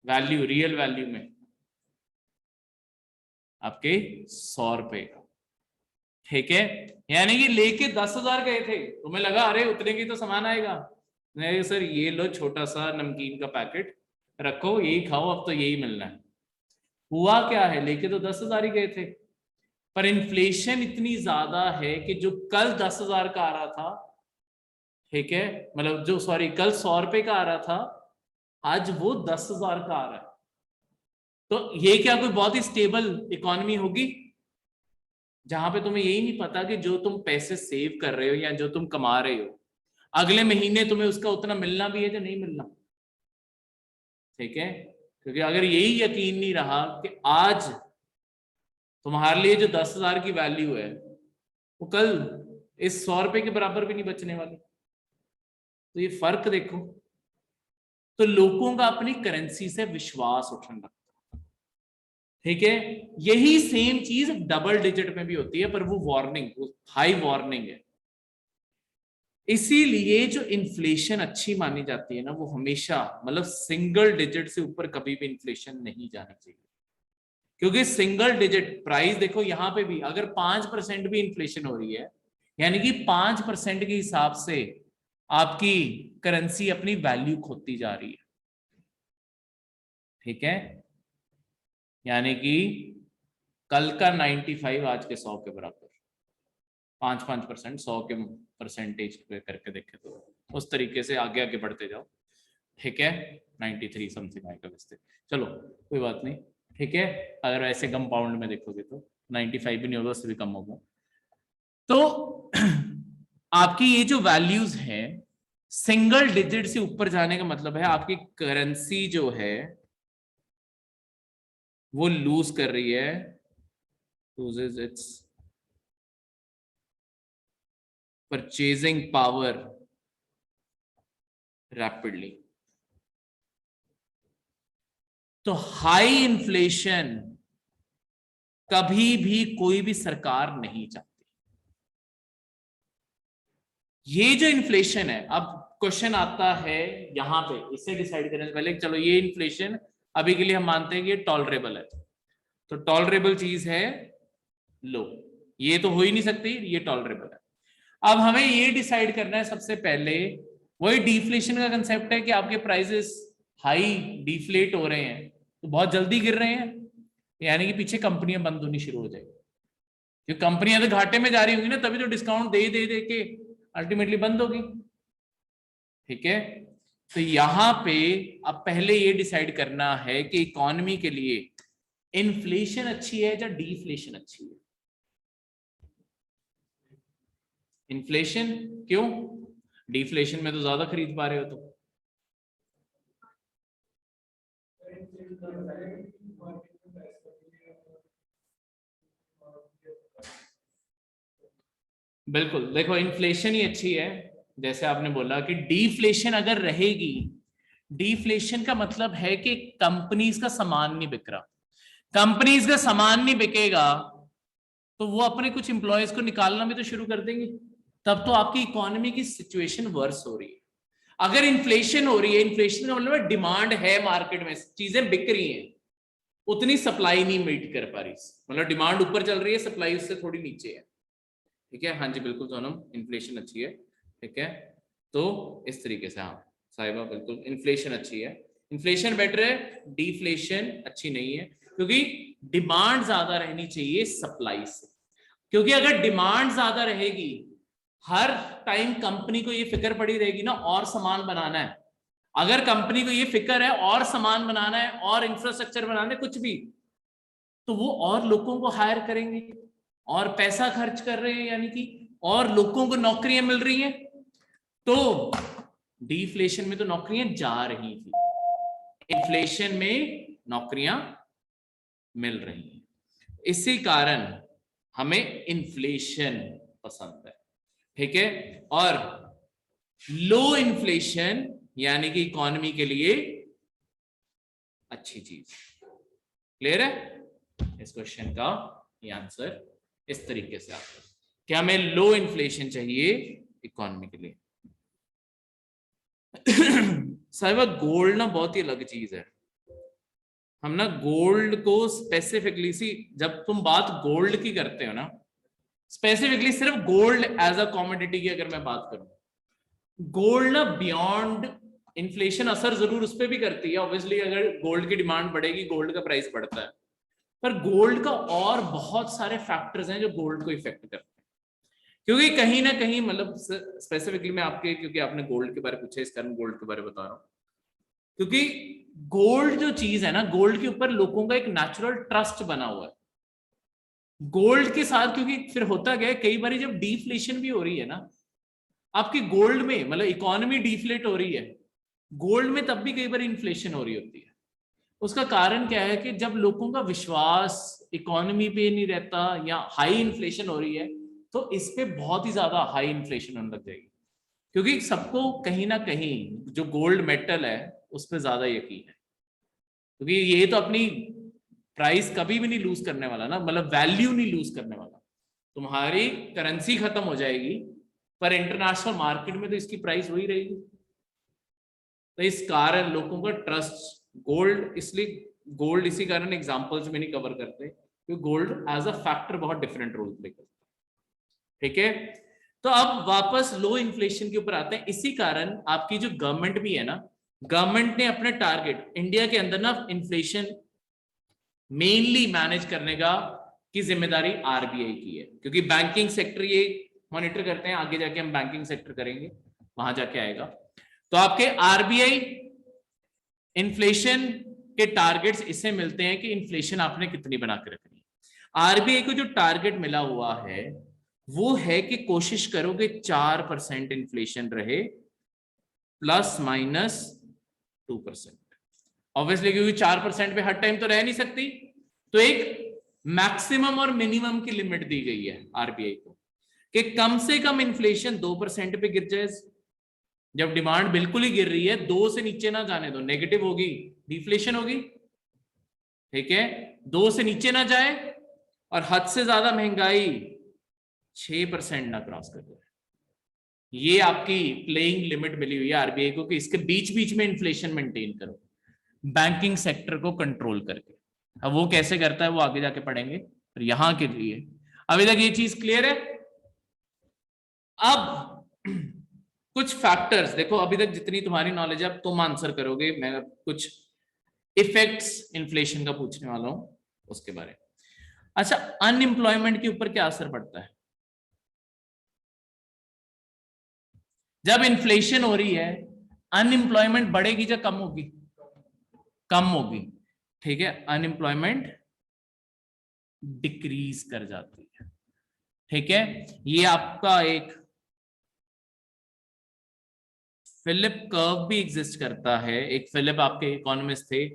Speaker 1: वैल्यू, रियल वैल्यू में आपके 100 रुपए का, ठीक है? यानी कि लेके 10,000 गए थे, तुम्हें लगा अरे उतने की तो सामान आएगा, नहीं सर, ये लो छोटा सा नमकीन का पैकेट रखो, यही खाओ, अब तो यही मिलना है। हुआ क्या है, लेके तो 10,000 ही गए थे, पर इन्फ्लेशन इतनी ज्यादा है कि जो कल 10,000 का आ रहा था, ठीक है, मतलब जो सॉरी कल 100 रुपए का आ रहा था, आज वो 10,000 का आ रहा है। तो ये क्या कोई बहुत ही स्टेबल इकोनॉमी होगी, जहां पे तुम्हें यही नहीं पता कि जो तुम पैसे सेव कर रहे हो या जो तुम कमा रहे हो, अगले महीने तुम्हें उसका उतना मिलना भी है या नहीं मिलना, ठीक है? क्योंकि अगर यही यकीन नहीं रहा कि आज तुम्हारे लिए जो 10,000 की वैल्यू है वो कल इस 100 रुपए के बराबर भी नहीं बचने वाली, तो ये फर्क देखो। तो लोगों का अपनी करेंसी से विश्वास उठने लगता है, ठीक है? यही सेम चीज डबल डिजिट में भी होती है, पर वो वार्निंग, वो हाई वार्निंग है। इसीलिए जो इन्फ्लेशन अच्छी मानी जाती है ना, वो हमेशा, मतलब सिंगल डिजिट से ऊपर कभी भी इन्फ्लेशन नहीं जानी चाहिए, क्योंकि सिंगल डिजिट प्राइस देखो, यहां पे भी अगर 5% भी इन्फ्लेशन हो रही है, यानी कि 5% के हिसाब से आपकी करेंसी अपनी वैल्यू खोती जा रही है, ठीक है? यानी कि कल का 95 आज के 100 के बराबर, 5% 100 के परसेंटेज पे करके देखे तो उस तरीके से आगे आगे बढ़ते जाओ, ठीक है? 93 समथिंग आएगा वैसे, चलो कोई बात नहीं, ठीक है? अगर ऐसे कंपाउंड में देखोगे तो 95 भी नहीं होगा, उससे भी कम होगा। तो आपकी ये जो वैल्यूज हैं, सिंगल डिजिट से ऊपर जाने का मतलब है आपकी करेंसी जो है वो लूज कर रही है, loses its purchasing power rapidly। तो हाई इन्फ्लेशन कभी भी कोई भी सरकार नहीं चाहती, ये जो इन्फ्लेशन है, अब क्वेश्चन आता है यहाँ पे, इसे डिसाइड करने से पहले चलो ये इन्फ्लेशन अभी के लिए हम मानते हैं कि ये टॉलरेबल है, तो टॉलरेबल चीज है लो, ये तो हो ही नहीं सकती, ये टॉलरेबल है। अब हमें ये डिसाइड करना है सबसे पहले, वही डिफ्लेशन का कंसेप्ट है कि आपके प्राइसेस हाई डिफ्लेट हो रहे हैं तो बहुत जल्दी गिर रहे हैं, यानी कि पीछे कंपनियां बंद होनी शुरू हो जाएगी, क्योंकि कंपनियां तो घाटे में जा रही होंगी ना, तभी तो डिस्काउंट दे के अल्टीमेटली बंद होगी। ठीक है, तो यहां पे अब पहले ये डिसाइड करना है कि इकोनॉमी के लिए इन्फ्लेशन अच्छी है या डिफ्लेशन अच्छी है। इन्फ्लेशन क्यों? डिफ्लेशन में तो ज्यादा खरीद पा रहे हो तो। बिल्कुल, देखो इन्फ्लेशन ही अच्छी है, जैसे आपने बोला कि डिफ्लेशन अगर रहेगी, डिफ्लेशन का मतलब है कि कंपनीज का सामान नहीं बिक रहा, कंपनीज का सामान नहीं बिकेगा तो वो अपने कुछ एम्प्लॉयज को निकालना भी तो शुरू कर देंगे, तब तो आपकी इकोनॉमी की सिचुएशन वर्स हो रही है। अगर इन्फ्लेशन हो रही है, इन्फ्लेशन का मतलब डिमांड है मार्केट में, चीजें बिक रही हैं, उतनी सप्लाई नहीं मीट कर पा रही, मतलब डिमांड ऊपर चल रही है, सप्लाई उससे थोड़ी नीचे है। ठीक है, हाँ जी बिल्कुल सोनम, इन्फ्लेशन अच्छी है। ठीक है, तो इस तरीके से, हाँ साहिबा बिल्कुल इन्फ्लेशन अच्छी है, इन्फ्लेशन बेटर है, डिफ्लेशन अच्छी नहीं है, क्योंकि डिमांड ज्यादा रहनी चाहिए सप्लाई से, क्योंकि अगर डिमांड ज्यादा रहेगी, हर टाइम कंपनी को ये फिक्र पड़ी रहेगी ना और सामान बनाना है, अगर कंपनी को ये फिक्र है और सामान बनाना है और इंफ्रास्ट्रक्चर बनाना है कुछ भी, तो वो और लोगों को हायर करेंगे और पैसा खर्च कर रहे हैं, यानी कि और लोगों को नौकरियां मिल रही हैं, तो डिफ्लेशन में तो नौकरियां जा रही थी, इन्फ्लेशन में नौकरियां मिल रही हैं, इसी कारण हमें इन्फ्लेशन पसंद है। ठीक है, और लो इन्फ्लेशन यानी कि इकोनॉमी के लिए अच्छी चीज। क्लियर है? इस क्वेश्चन का ये आंसर इस तरीके से आता है कि हमें लो इन्फ्लेशन चाहिए इकोनॉमी के लिए। साहिबा गोल्ड ना बहुत ही अलग चीज है, हम ना गोल्ड को स्पेसिफिकली सी, जब तुम बात गोल्ड की करते हो ना, स्पेसिफिकली सिर्फ गोल्ड एज अ कॉमोडिटी की अगर मैं बात करूं, गोल्ड ना बियॉन्ड इन्फ्लेशन असर जरूर उस पर भी करती है ऑब्वियसली, अगर गोल्ड की डिमांड बढ़ेगी गोल्ड का प्राइस बढ़ता है, पर गोल्ड का और बहुत सारे फैक्टर्स हैं जो गोल्ड को इफेक्ट करते हैं, क्योंकि कहीं ना कहीं मतलब स्पेसिफिकली मैं आपके, क्योंकि आपने गोल्ड के बारे में पूछा इस कारण गोल्ड के बारे में बता रहा हूं, क्योंकि गोल्ड जो चीज है ना, गोल्ड के ऊपर लोगों का एक नेचुरल ट्रस्ट बना हुआ है गोल्ड के साथ, क्योंकि फिर होता गया कई बार जब डिफ्लेशन भी हो रही है ना आपकी गोल्ड में, मतलब इकोनॉमी डिफ्लेट हो रही है, गोल्ड में तब भी कई बार इन्फ्लेशन हो रही होती है। उसका कारण क्या है कि जब लोगों का विश्वास इकोनॉमी पे नहीं रहता या हाई इन्फ्लेशन हो रही है, तो इस पे बहुत ही ज्यादा हाई इन्फ्लेशन होने लग जाएगी, क्योंकि सबको कहीं ना कहीं जो गोल्ड मेटल है उस पर ज्यादा यकीन है, क्योंकि ये तो अपनी प्राइस कभी भी नहीं लूज करने वाला ना, मतलब वैल्यू नहीं लूज करने वाला, तुम्हारी करेंसी खत्म हो जाएगी पर इंटरनेशनल मार्केट में तो इसकी प्राइस वही रहेगी, तो इस कारण लोगों का ट्रस्ट गोल्ड, इसलिए गोल्ड इसी कारण एग्जांपल्स में नहीं कवर करते क्योंकि गोल्ड एज अ फैक्टर बहुत डिफरेंट रोल प्ले करता है। ठीक है, तो अब वापस लो इन्फ्लेशन के ऊपर आते हैं, इसी कारण आपकी जो गवर्नमेंट भी है ना, गवर्नमेंट ने अपने टारगेट इंडिया के अंदर ना इन्फ्लेशन मेनली मैनेज करने का की जिम्मेदारी आरबीआई की है, क्योंकि बैंकिंग सेक्टर ये मॉनिटर करते हैं, आगे जाके हम बैंकिंग सेक्टर करेंगे वहां जाके आएगा, तो आपके आरबीआई इन्फ्लेशन के टारगेट्स इससे मिलते हैं कि इन्फ्लेशन आपने कितनी बना के रखनी है। आरबीआई को जो टारगेट मिला हुआ है वो है कि कोशिश करो कि 4% इन्फ्लेशन रहे ±2%। ऑब्वियसली क्योंकि 4% पे हर टाइम तो रह नहीं सकती, तो एक मैक्सिमम और मिनिमम की लिमिट दी गई है आरबीआई को कि कम से कम इन्फ्लेशन 2% पे गिर जाए, जब डिमांड बिल्कुल ही गिर रही है 2 से नीचे ना जाने दो, नेगेटिव होगी, डिफ्लेशन होगी। ठीक है, 2 से नीचे ना जाए और हद से ज्यादा महंगाई 6% ना क्रॉस कर जाए, ये आपकी प्लेइंग लिमिट मिली हुई है आरबीआई को कि इसके बीच बीच में इन्फ्लेशन मेंटेन करो, बैंकिंग सेक्टर को कंट्रोल करके। अब वो कैसे करता है वो आगे जाके पढ़ेंगे, पर यहां के लिए अभी तक ये चीज क्लियर है। अब कुछ फैक्टर्स देखो, अभी तक जितनी तुम्हारी नॉलेज है अब तुम आंसर करोगे, मैं कुछ इफेक्ट्स इन्फ्लेशन का पूछने वाला हूं उसके बारे में। अच्छा, अनएम्प्लॉयमेंट के ऊपर क्या असर पड़ता है जब इन्फ्लेशन हो रही है? अनएम्प्लॉयमेंट बढ़ेगी या कम होगी? कम होगी, ठीक है। अनएम्प्लॉयमेंट डिक्रीज कर जाती है, ठीक है। ये आपका एक फिलिप कर्व भी एग्जिस्ट करता है। एक फिलिप आपके इकोनॉमिस्ट थे,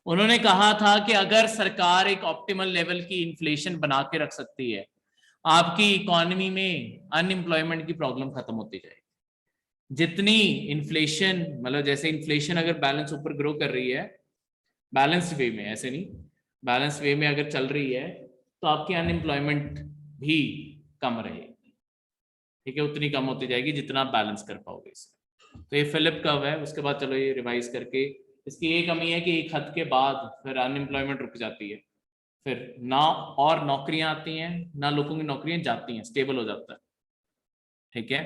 Speaker 1: उन्होंने कहा था कि अगर सरकार एक ऑप्टिमल लेवल की इन्फ्लेशन बना के रख सकती है, आपकी इकोनॉमी में अनएम्प्लॉयमेंट की प्रॉब्लम खत्म होती जाएगी। जितनी इन्फ्लेशन, मतलब जैसे इन्फ्लेशन अगर बैलेंस ऊपर ग्रो कर रही है, बैलेंस्ड वे में, ऐसे नहीं, बैलेंस वे में अगर चल रही है, तो आपकी अनएम्प्लॉयमेंट भी कम रहेगी, ठीक है। उतनी कम होती जाएगी जितना आप बैलेंस कर पाओगे इसे। तो ये फिलिप कर्व है। उसके बाद चलो ये रिवाइज करके, इसकी ये कमी है कि एक हद के बाद फिर अनएम्प्लॉयमेंट रुक जाती है, फिर ना और नौकरियां आती हैं ना लोगों की नौकरियां जाती हैं, स्टेबल हो जाता है, ठीक है।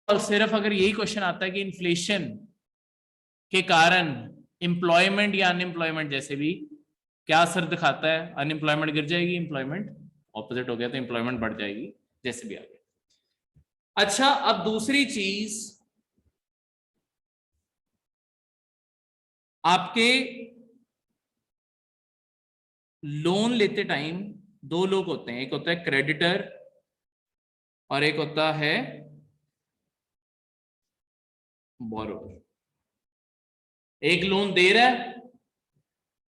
Speaker 1: और सिर्फ अगर यही क्वेश्चन आता है कि इन्फ्लेशन के कारण एम्प्लॉयमेंट या अनएम्प्लॉयमेंट जैसे भी क्या असर दिखाता है, अनएम्प्लॉयमेंट गिर जाएगी, एम्प्लॉयमेंट ऑपोजिट हो गया तो एम्प्लॉयमेंट बढ़ जाएगी, जैसे भी आ गया। अच्छा, अब दूसरी चीज, आपके लोन लेते टाइम दो लोग होते हैं, एक होता है क्रेडिटर और एक होता है बोरोवर। एक लोन दे रहा है,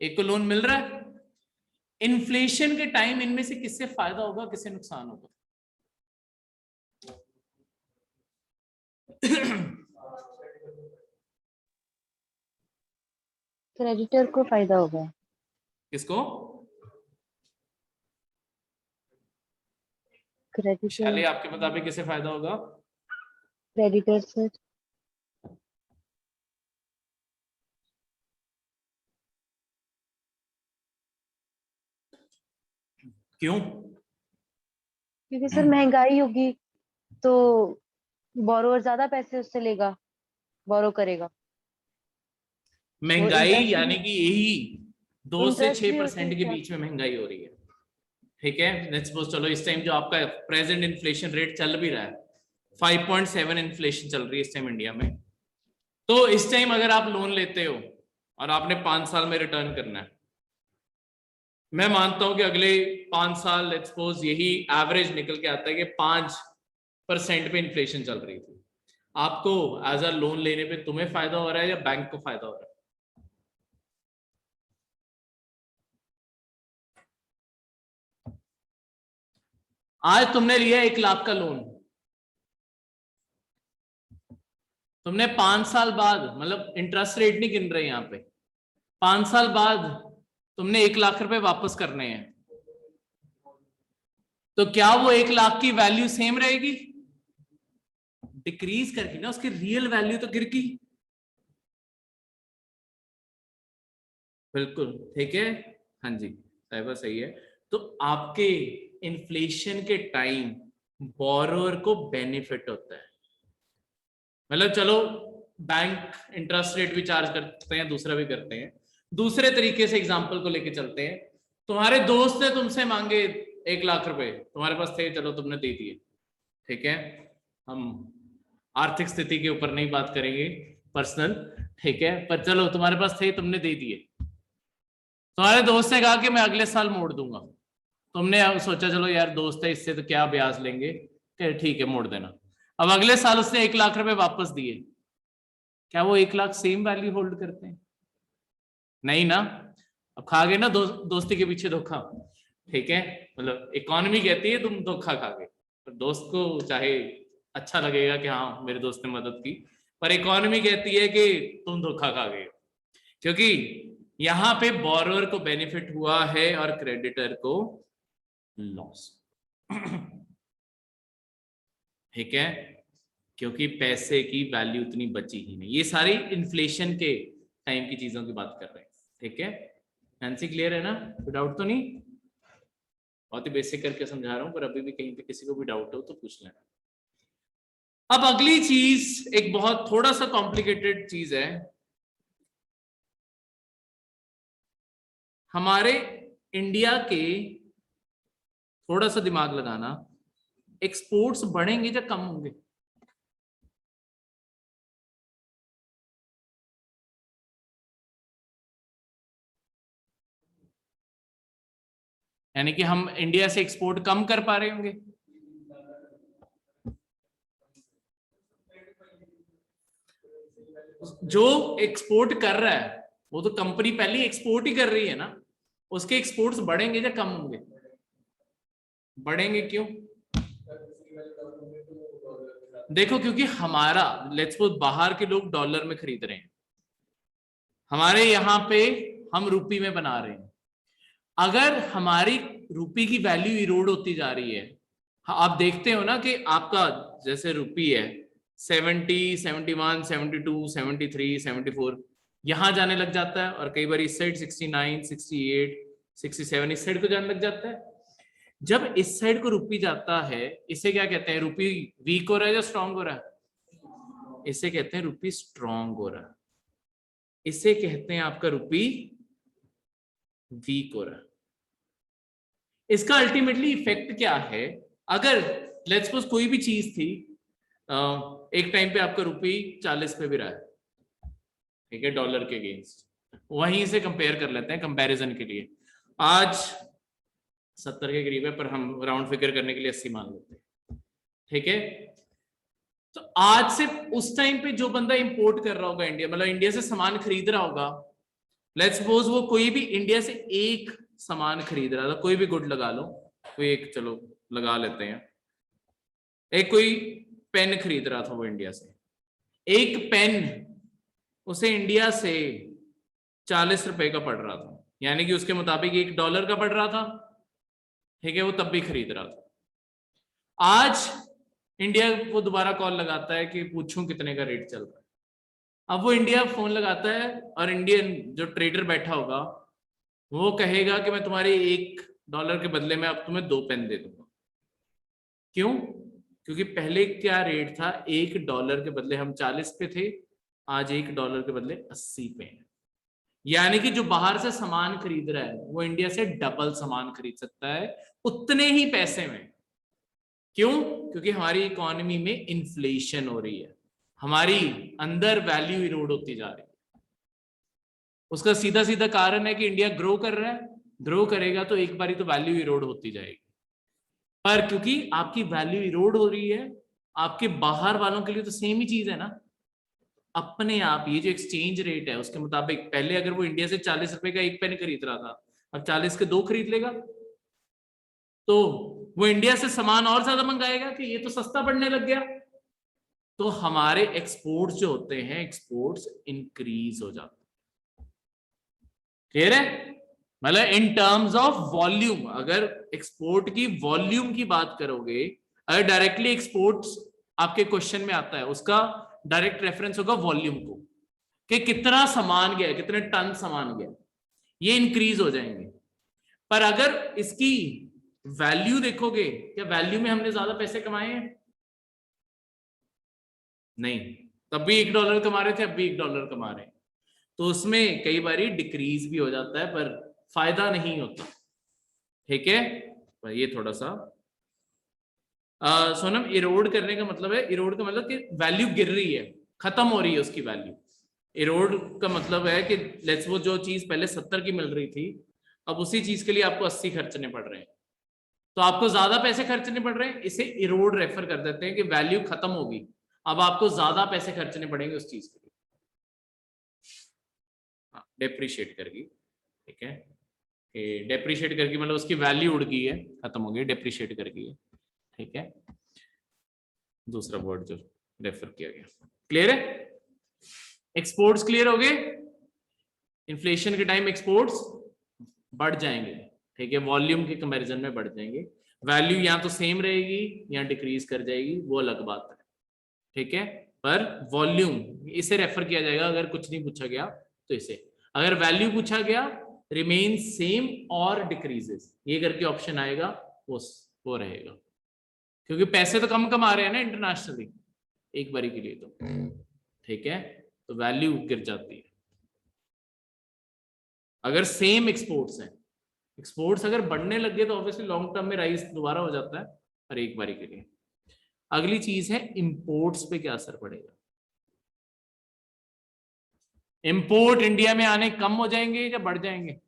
Speaker 1: एक को लोन मिल रहा है। इन्फ्लेशन के टाइम इनमें से किससे फायदा होगा, किससे नुकसान होगा?
Speaker 2: क्रेडिटर को फायदा होगा।
Speaker 1: किसको?
Speaker 2: क्रेडिटर,
Speaker 1: शाली, आपके मुताबिक किससे फायदा होगा?
Speaker 2: Creditor sir.
Speaker 1: क्यों?
Speaker 2: क्योंकि सर महंगाई होगी तो बोरोवर ज्यादा पैसे उससे लेगा, बोरो करेगा। वो
Speaker 1: महंगाई
Speaker 2: इंटरेस्ट
Speaker 1: यानी
Speaker 2: भी,
Speaker 1: कि यही 2 से 6
Speaker 2: भी उसी
Speaker 1: परसेंट के
Speaker 2: हिसाब।
Speaker 1: बीच में महंगाई हो रही है, ठीक है। लेट्स सपोज, चलो इस टाइम जो आपका प्रेजेंट इन्फ्लेशन रेट चल भी रहा है, 5.7 इन्फ्लेशन चल रही है इस टाइम इंडिया में। तो इस टाइम अगर आप लोन लेते हो और आपने 5 साल में रिटर्न करना है, मैं मानता हूं कि अगले 5 साल लेट्स सपोज यही एवरेज निकल के आता है कि 5% पे इन्फ्लेशन चल रही थी, आपको एज अ लोन लेने पे तुम्हें फायदा हो रहा है या बैंक को फायदा हो रहा है? आज तुमने लिया 1 लाख का लोन, तुमने 5 साल बाद, मतलब इंटरेस्ट रेट नहीं गिन रहे यहां पे, 5 साल बाद तुमने 1 लाख रुपए वापस करने हैं, तो क्या वो 1 लाख की वैल्यू सेम रहेगी? डिक्रीज करके ना, उसकी रियल वैल्यू तो गिर गई। बिल्कुल ठीक है, हाँ जी, साहिबा सही है। तो आपके इन्फ्लेशन के टाइम बोरोअर को बेनिफिट होता है, मतलब चलो बैंक इंटरेस्ट रेट भी चार्ज करते हैं, दूसरा भी करते हैं। दूसरे तरीके से एग्जांपल को लेके चलते हैं, तुम्हारे दोस्त ने तुमसे मांगे 1 लाख रुपए, तुम्हारे पास थे, चलो तुमने दे दिए, ठीक है। हम आर्थिक स्थिति के ऊपर नहीं बात करेंगे पर्सनल, ठीक है, पर चलो तुम्हारे पास थे, तुमने दे दिए। तुम्हारे दोस्त ने कहा कि मैं अगले साल मोड़ दूंगा, तुमने अब सोचा चलो यार दोस्त है, इससे तो क्या ब्याज लेंगे, ठीक है मोड़ देना। अब अगले साल उसने 1 लाख रुपए वापस दिए, क्या वो 1 लाख सेम वैल्यू होल्ड करते हैं? नहीं ना। अब खा गए ना दोस्ती के पीछे धोखा, ठीक है। मतलब इकोनॉमी कहती है तुम धोखा खा गए, पर दोस्त को चाहे अच्छा लगेगा कि हाँ मेरे दोस्त ने मदद की, पर इकोनॉमी कहती है कि तुम धोखा खा गए, क्योंकि यहां पे बोरोअर को बेनिफिट हुआ है और क्रेडिटर को लॉस। ठीक है, क्योंकि पैसे की वैल्यू उतनी बची ही नहीं। ये सारी इन्फ्लेशन के टाइम की चीजों की बात कर रहे हैं। ठीक है, नैन्सी क्लियर है ना? कोई डाउट तो नहीं? बहुत ही बेसिक करके समझा रहा हूं, पर अभी भी कहीं पे किसी को भी डाउट हो तो पूछ लेना। अब अगली चीज एक बहुत थोड़ा सा कॉम्प्लिकेटेड चीज है। हमारे इंडिया के, थोड़ा सा दिमाग लगाना, एक्सपोर्ट्स बढ़ेंगे या कम होंगे? यानी कि हम इंडिया से एक्सपोर्ट कम कर पा रहे होंगे? जो एक्सपोर्ट कर रहा है वो तो कंपनी पहले ही एक्सपोर्ट ही कर रही है ना, उसके एक्सपोर्ट्स बढ़ेंगे या कम होंगे? बढ़ेंगे। क्यों? देखो, क्योंकि हमारा, लेट्स सपोज बाहर के लोग डॉलर में खरीद रहे हैं, हमारे यहाँ पे हम रुपी में बना रहे हैं। अगर हमारी रुपी की वैल्यू इरोड होती जा रही है, आप देखते हो ना कि आपका जैसे रुपी है 70, 71, 72, 73, 74, यहां जाने लग जाता है, और कई बार इस साइड 69, 68, 67 इस साइड को जाने लग जाता है। जब इस साइड को रुपी जाता है, इसे क्या कहते हैं? रुपी वीक हो रहा है या स्ट्रांग हो रहा है? इसे कहते हैं रुपी स्ट्रांग हो रहा है। इसे कहते हैं आपका रुपी वीक हो रहा है। इसका अल्टीमेटली इफेक्ट क्या है? अगर लेट्स सपोज कोई भी चीज थी, एक टाइम पे आपका रुपी 40 पे भी रहा है, ठीक है, डॉलर के अगेंस्ट, वहीं से कंपेयर कर लेते हैं कंपैरिजन के लिए। आज 70 के करीब है, पर हम राउंड फिगर करने के लिए 80 मान लेते हैं। ठीक है, तो आज से उस टाइम पे जो बंदा इंपोर्ट कर रहा होगा इंडिया, मतलब इंडिया से सामान खरीद रहा होगा, लेट्स सपोज वो कोई भी इंडिया से एक सामान खरीद रहा था, कोई भी गुड लगा लो, कोई एक, चलो लगा लेते हैं, एक कोई पेन खरीद रहा था वो इंडिया से। एक पेन उसे इंडिया से 40 रुपए का पड़ रहा था, यानी कि उसके मुताबिक $1 का पड़ रहा था। ठीक है, वो तब भी खरीद रहा था। आज इंडिया वो दोबारा कॉल लगाता है कि पूछूं कितने का रेट चल रहा है। अब वो इंडिया फोन लगाता है, और इंडियन जो ट्रेडर बैठा होगा वो कहेगा कि मैं तुम्हारे $1 के बदले में अब तुम्हें 2 पेन दे दूंगा। क्यों? क्योंकि पहले क्या रेट था? $1 के बदले हम 40 पे थे, आज $1 के बदले 80 पे है। यानी कि जो बाहर से सामान खरीद रहा है वो इंडिया से डबल सामान खरीद सकता है उतने ही पैसे में। क्यों? क्योंकि हमारी इकोनॉमी में इन्फ्लेशन हो रही है, हमारी अंदर वैल्यू इरोड होती जा रही है। उसका सीधा सीधा कारण है कि इंडिया ग्रो कर रहा है, ग्रो करेगा तो एक बारी तो वैल्यू इरोड होती जाएगी। पर क्योंकि आपकी वैल्यू इरोड हो रही है, आपके बाहर वालों के लिए तो सेम ही चीज है ना। अपने आप ये जो एक्सचेंज रेट है उसके मुताबिक, पहले अगर वो इंडिया से 40 रुपए का एक पेन खरीद रहा था, अब 40 के 2 खरीद लेगा, तो वो इंडिया से सामान और ज्यादा मंगाएगा कि ये तो सस्ता पड़ने लग गया। तो हमारे एक्सपोर्ट्स जो होते हैं, एक्सपोर्ट्स इंक्रीज हो जाते हैं। क्लियर है? मतलब इन टर्म्स ऑफ वॉल्यूम, अगर एक्सपोर्ट की वॉल्यूम की बात करोगे, अगर डायरेक्टली एक्सपोर्ट्स आपके क्वेश्चन में आता है, उसका डायरेक्ट रेफरेंस होगा वॉल्यूम को, कि कितना सामान गया, कितने टन सामान गया, ये इंक्रीज हो जाएंगे। पर अगर इसकी वैल्यू देखोगे, क्या वैल्यू में हमने ज्यादा पैसे कमाए हैं? नहीं, तब भी $1 कमा रहे थे, अब भी $1 कमा रहे हैं। तो उसमें कई बार डिक्रीज भी हो जाता है, पर फायदा नहीं होता। ठीक है, पर ये थोड़ा सा सोनम, इरोड करने का मतलब है, इरोड का मतलब कि वैल्यू गिर रही है, खत्म हो रही है उसकी वैल्यू। इरोड का मतलब है कि लेट्स वो जो चीज पहले 70 की मिल रही थी, अब उसी चीज के लिए आपको 80 खर्चने पड़ रहे हैं, तो आपको ज्यादा पैसे खर्चने पड़ रहे हैं। इसे इरोड रेफर कर देते हैं कि वैल्यू खत्म होगी, अब आपको ज्यादा पैसे खर्चने पड़ेंगे उस चीज के लिए। हाँ, डेप्रिशिएट कर गई। ठीक है, डेप्रिशिएट करके मतलब उसकी वैल्यू उड़ गई है, खत्म हो गई, डेप्रिशिएट कर गई है। ठीक है, दूसरा वर्ड जो रेफर किया गया। क्लियर है? एक्सपोर्ट्स क्लियर हो गए? इन्फ्लेशन के टाइम एक्सपोर्ट्स बढ़ जाएंगे, ठीक है, वॉल्यूम के कंपैरिजन में बढ़ जाएंगे। वैल्यू या तो सेम रहेगी या डिक्रीज कर जाएगी, वो अलग बात है, ठीक है। पर वॉल्यूम इसे रेफर किया जाएगा अगर कुछ नहीं पूछा गया तो इसे, अगर वैल्यू पूछा गया रिमेन सेम और डिक्रीजेस, ये करके ऑप्शन आएगा, वो रहेगा, क्योंकि पैसे तो कम कमा रहे हैं ना इंटरनेशनली एक बारी के लिए, तो ठीक है, तो वैल्यू गिर जाती है। अगर सेम एक्सपोर्ट्स हैं, एक्सपोर्ट्स अगर बढ़ने लग गए तो ऑब्वियसली लॉन्ग टर्म में राइज दोबारा हो जाता है, पर एक बारी के लिए। अगली चीज है इंपोर्ट्स पे क्या असर पड़ेगा। इंपोर्ट इंडिया में आने कम हो जाएंगे या बढ़ जाएंगे?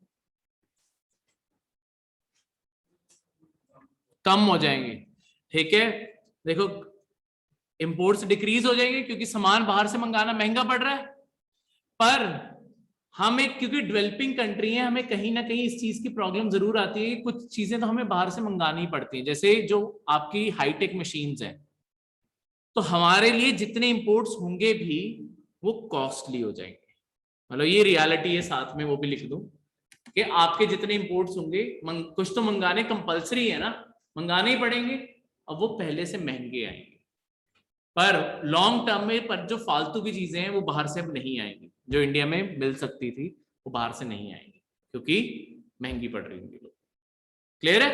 Speaker 1: कम हो जाएंगे, ठीक है। देखो इंपोर्ट्स डिक्रीज हो जाएंगे क्योंकि सामान बाहर से मंगाना महंगा पड़ रहा है, पर हम एक, क्योंकि डेवलपिंग कंट्री है, हमें कहीं ना कहीं इस चीज की प्रॉब्लम जरूर आती है, कुछ चीजें तो हमें बाहर से मंगानी पड़ती हैं, जैसे जो आपकी हाईटेक मशीन्स हैं, तो हमारे लिए जितने इंपोर्ट्स होंगे भी वो कॉस्टली हो जाएंगे, मतलब ये रियलिटी है, साथ में वो भी लिख दूं कि आपके जितने इंपोर्ट्स होंगे, कुछ तो मंगाने कंपलसरी है ना, मंगाने ही पड़ेंगे, अब वो पहले से महंगे आएंगे, पर लॉन्ग टर्म में पर जो फालतू की चीजें हैं वो बाहर से अब नहीं आएंगी, जो इंडिया में मिल सकती थी वो बाहर से नहीं आएंगी क्योंकि महंगी पड़ रही होंगी। क्लियर है?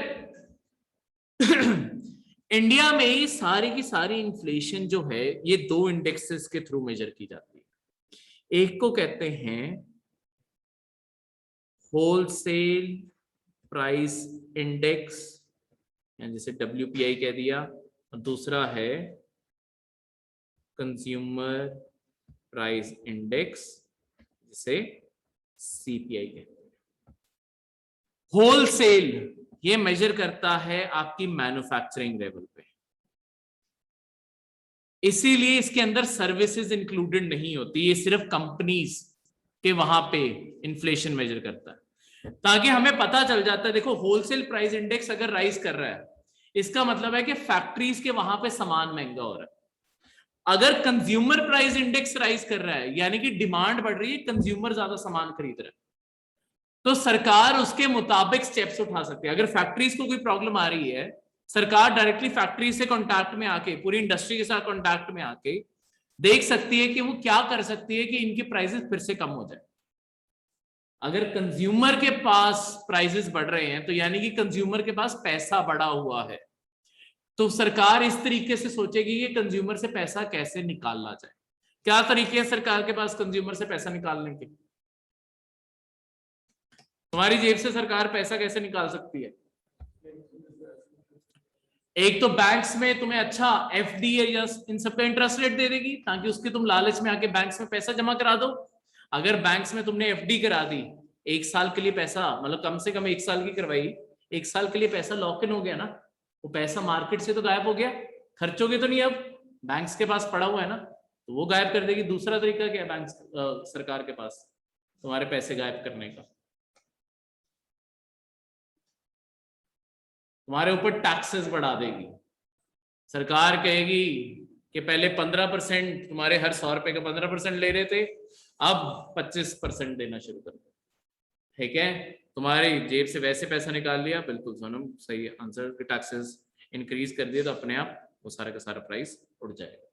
Speaker 1: इंडिया में सारी की सारी इन्फ्लेशन जो है ये दो इंडेक्सेस के थ्रू मेजर की जाती है, एक को कहते हैं होलसेल प्राइस इंडेक्स, जैसे WPI कह दिया, और दूसरा है कंज्यूमर प्राइस इंडेक्स, जिसे CPI कहते हैं। होलसेल ये मेजर करता है आपकी मैन्युफैक्चरिंग लेवल पे, इसीलिए इसके अंदर सर्विसेज इंक्लूडेड नहीं होती, ये सिर्फ कंपनीज के वहां पे इन्फ्लेशन मेजर करता है, ताकि हमें पता चल जाता है। देखो होलसेल प्राइस इंडेक्स अगर राइज कर रहा है, इसका मतलब है कि फैक्ट्रीज के वहां पे सामान महंगा हो रहा है। अगर कंज्यूमर प्राइस इंडेक्स राइज कर रहा है, यानी कि डिमांड बढ़ रही है, कंज्यूमर ज्यादा सामान खरीद रहा है, तो सरकार उसके मुताबिक स्टेप्स उठा सकती है। अगर फैक्ट्रीज को कोई प्रॉब्लम आ रही है, सरकार डायरेक्टली फैक्ट्री से कांटेक्ट में आके, पूरी इंडस्ट्री के साथ कांटेक्ट में आके देख सकती है कि वो क्या कर सकती है कि इनकी प्राइसेस फिर से कम हो जाए। अगर कंज्यूमर के पास प्राइसेस बढ़ रहे हैं तो यानी कि कंज्यूमर के पास पैसा बढ़ा हुआ है, तो सरकार इस तरीके से सोचेगी कि कंज्यूमर से पैसा कैसे निकाला जाए। क्या तरीके हैं सरकार के पास कंज्यूमर से पैसा निकालने के? तुम्हारी जेब से सरकार पैसा कैसे निकाल सकती है? एक तो बैंक्स में तुम्हें अच्छा FD या इन सब का इंटरेस्ट रेट दे देगी, ताकि उसके तुम लालच में आके बैंक्स में पैसा जमा करा दो। अगर बैंक्स में तुमने FD करा दी, 1 साल के लिए पैसा, मतलब कम से कम 1 साल की करवाई, 1 साल के लिए पैसा लॉक इन हो गया ना, वो पैसा मार्केट से तो गायब हो गया, खर्चोगे तो नहीं, अब बैंक्स के पास पड़ा हुआ है ना, तो वो गायब कर देगी। दूसरा तरीका क्या है बैंक सरकार के पास तुम्हारे पैसे गायब करने का? तुम्हारे ऊपर टैक्सेस बढ़ा देगी। सरकार कहेगी कि पहले 15% तुम्हारे हर 100 रुपए का 15% ले रहे थे, अब 25% देना शुरू कर दो, ठीक है। तुम्हारी जेब से वैसे पैसा निकाल लिया, बिल्कुल सोनम सही आंसर, टैक्सेस इंक्रीज कर दिए तो अपने आप वो सारा का सारा प्राइस उड़ जाएगा।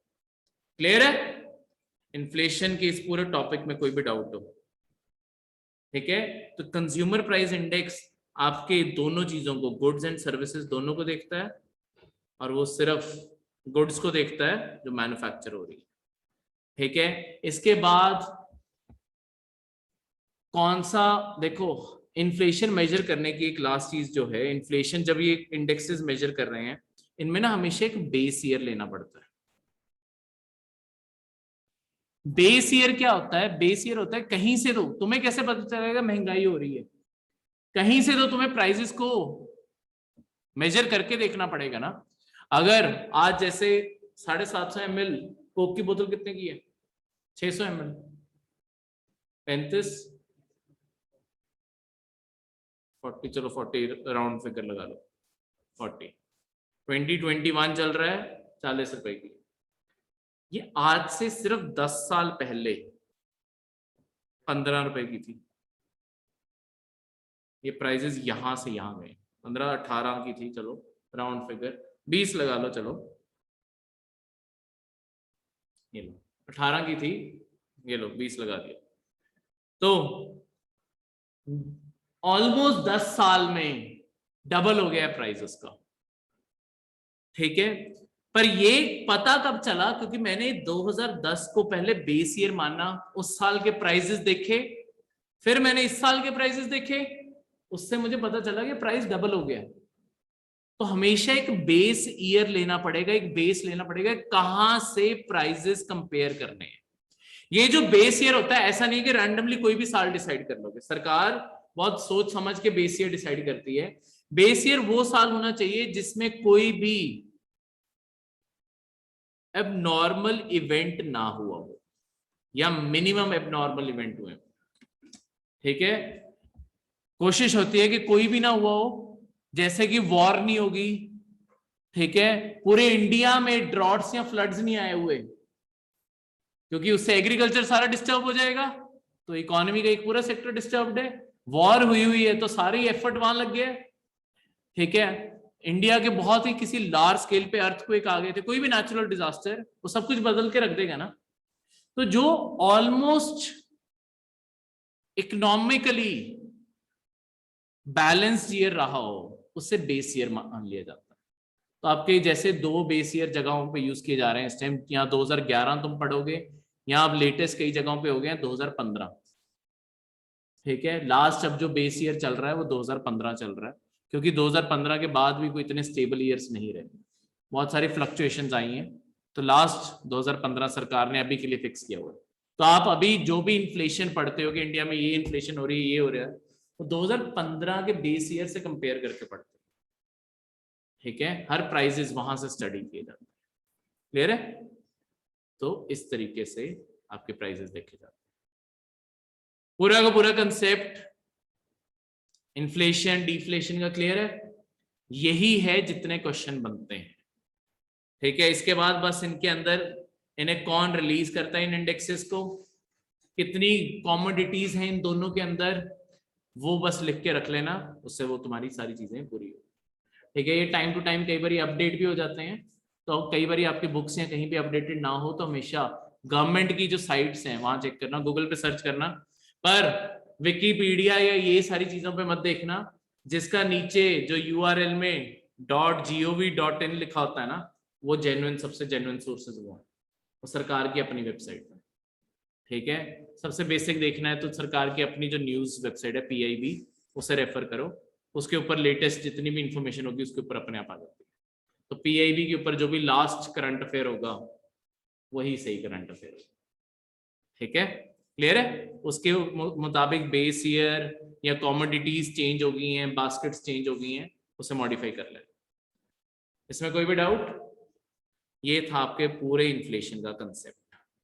Speaker 1: क्लियर है? इन्फ्लेशन के इस पूरे टॉपिक में कोई भी डाउट हो, ठीक है। तो कंज्यूमर प्राइस इंडेक्स आपके दोनों चीजों को, गुड्स एंड सर्विसेज दोनों को देखता है, और वो सिर्फ गुड्स को देखता है जो मैन्युफैक्चर हो रही है, ठीक है। इसके बाद कौन सा, देखो इन्फ्लेशन मेजर करने की एक लास्ट चीज जो है, इन्फ्लेशन जब ये इंडेक्सेस मेजर कर रहे हैं, इनमें ना हमेशा एक बेस ईयर लेना पड़ता है। बेस ईयर क्या होता है? बेस ईयर होता है कहीं से तो तुम्हें कैसे पता चलेगा महंगाई हो रही है, कहीं से तो तुम्हें प्राइसेस को मेजर करके देखना पड़ेगा ना। अगर आज जैसे 750 ml कोक की बोतल कितने की है? 600 ml, 35, 40, चलो 40 राउंड फिगर लगा लो, 40, 2021 चल रहा है 40 रुपए की। ये आज से सिर्फ 10 साल पहले 15 रुपए की थी। ये प्राइजेस यहां से यहां गए, 15-18 की थी, चलो राउंड फिगर 20 लगा लो, चलो ये लो 18 की थी, ये लो 20 लगा दिया। तो ऑलमोस्ट 10 साल में डबल हो गया प्राइस उसका, ठीक है। पर ये पता कब चला, क्योंकि मैंने 2010 को पहले बेस ईयर माना, उस साल के प्राइसेस देखे, फिर मैंने इस साल के प्राइसेस देखे, उससे मुझे पता चला कि प्राइस डबल हो गया। तो हमेशा एक बेस ईयर लेना पड़ेगा, एक बेस लेना पड़ेगा कहां से प्राइसेस कंपेयर करने हैं। ये जो बेस ईयर होता है, ऐसा नहीं कि रैंडमली कोई भी साल डिसाइड कर लोगे, सरकार बहुत सोच समझ के बेस ईयर डिसाइड करती है। बेस ईयर वो साल होना चाहिए जिसमें कोई भी एबनॉर्मल इवेंट ना हुआ हो, या मिनिमम एबनॉर्मल इवेंट हुए, ठीक है। कोशिश होती है कि कोई भी ना हुआ हो, जैसे कि वॉर नहीं होगी, ठीक है, पूरे इंडिया में ड्रॉट्स या फ्लड्स नहीं आए हुए, क्योंकि उससे एग्रीकल्चर सारा डिस्टर्ब हो जाएगा, तो इकोनॉमी का एक पूरा सेक्टर डिस्टर्ब्ड है। वॉर हुई है तो सारे एफर्ट वहां लग गए, ठीक है। इंडिया के बहुत ही किसी लार्ज स्केल पे अर्थक्वेक आ गए थे, कोई भी नेचुरल डिजास्टर, वो सब कुछ बदल के रख देगा ना। तो जो ऑलमोस्ट इकोनॉमिकली बैलेंस्ड ईयर रहा हो, उससे बेस ईयर मान लिया जाता है। तो आपके जैसे दो बेस ईयर जगहों पे यूज किए जा रहे हैं इस टाइम, यहाँ 2011 तुम पढ़ोगे, यहाँ अब लेटेस्ट कई जगहों पे हो गए 2015, ठीक है। लास्ट अब जो बेस ईयर चल रहा है वो 2015 चल रहा है, क्योंकि 2015 के बाद भी कोई इतने स्टेबल ईयर्स नहीं रहे, बहुत सारी फ्लक्चुएशंस आई हैं, तो लास्ट 2015 सरकार ने अभी के लिए फिक्स किया हुआ है। तो आप अभी जो भी इन्फ्लेशन पढ़ते हो कि इंडिया में ये इन्फ्लेशन हो रही है, ये हो रहा है, तो 2015 के बेस ईयर से कंपेयर करके पढ़ते हो, ठीक है। हर प्राइजेस वहां से स्टडी किए जाते हैं, क्लियर है। तो इस तरीके से आपके प्राइजेस देखे जाते हैं। पूरा का पूरा कंसेप्ट इन्फ्लेशन डिफ्लेशन का क्लियर है। यही है जितने क्वेश्चन बनते हैं, ठीक है। इसके बाद बस इनके अंदर इन्हें कौन रिलीज करता है इन इंडेक्सेस को, कितनी कॉमोडिटीज हैं इन दोनों के अंदर, वो बस लिख के रख लेना, उससे वो तुम्हारी सारी चीजें पूरी हो, ठीक है। ये टाइम टू टाइम कई बार अपडेट भी हो जाते हैं, तो कई बार आपके बुक्स या कहीं भी अपडेटेड ना हो तो हमेशा गवर्नमेंट की जो साइट्स हैं वहां चेक करना, गूगल पे सर्च करना, पर विकीपीडिया या ये सारी चीजों पे मत देखना जिसका नीचे जो यूआरएल में .gov.in लिखा होता है ना, वो जेन्युइन, सबसे जेन्युइन सोर्सेज वो है, वो सरकार की अपनी वेबसाइट है, ठीक है। सबसे बेसिक देखना है तो सरकार की अपनी जो न्यूज वेबसाइट है PIB, उसे रेफर करो, उसके ऊपर लेटेस्ट जितनी भी इंफॉर्मेशन होगी उसके ऊपर अपने आप आ जाती है। तो PIB के ऊपर जो भी लास्ट करंट अफेयर होगा वही सही करंट अफेयर होगा, ठीक है, क्लियर है। उसके मुताबिक बेस ईयर या कॉमोडिटीज चेंज हो गई हैं, बास्केट्स चेंज हो गई हैं, उसे मॉडिफाई कर लें। इसमें कोई भी डाउट? ये था आपके पूरे इन्फ्लेशन का कंसेप्ट।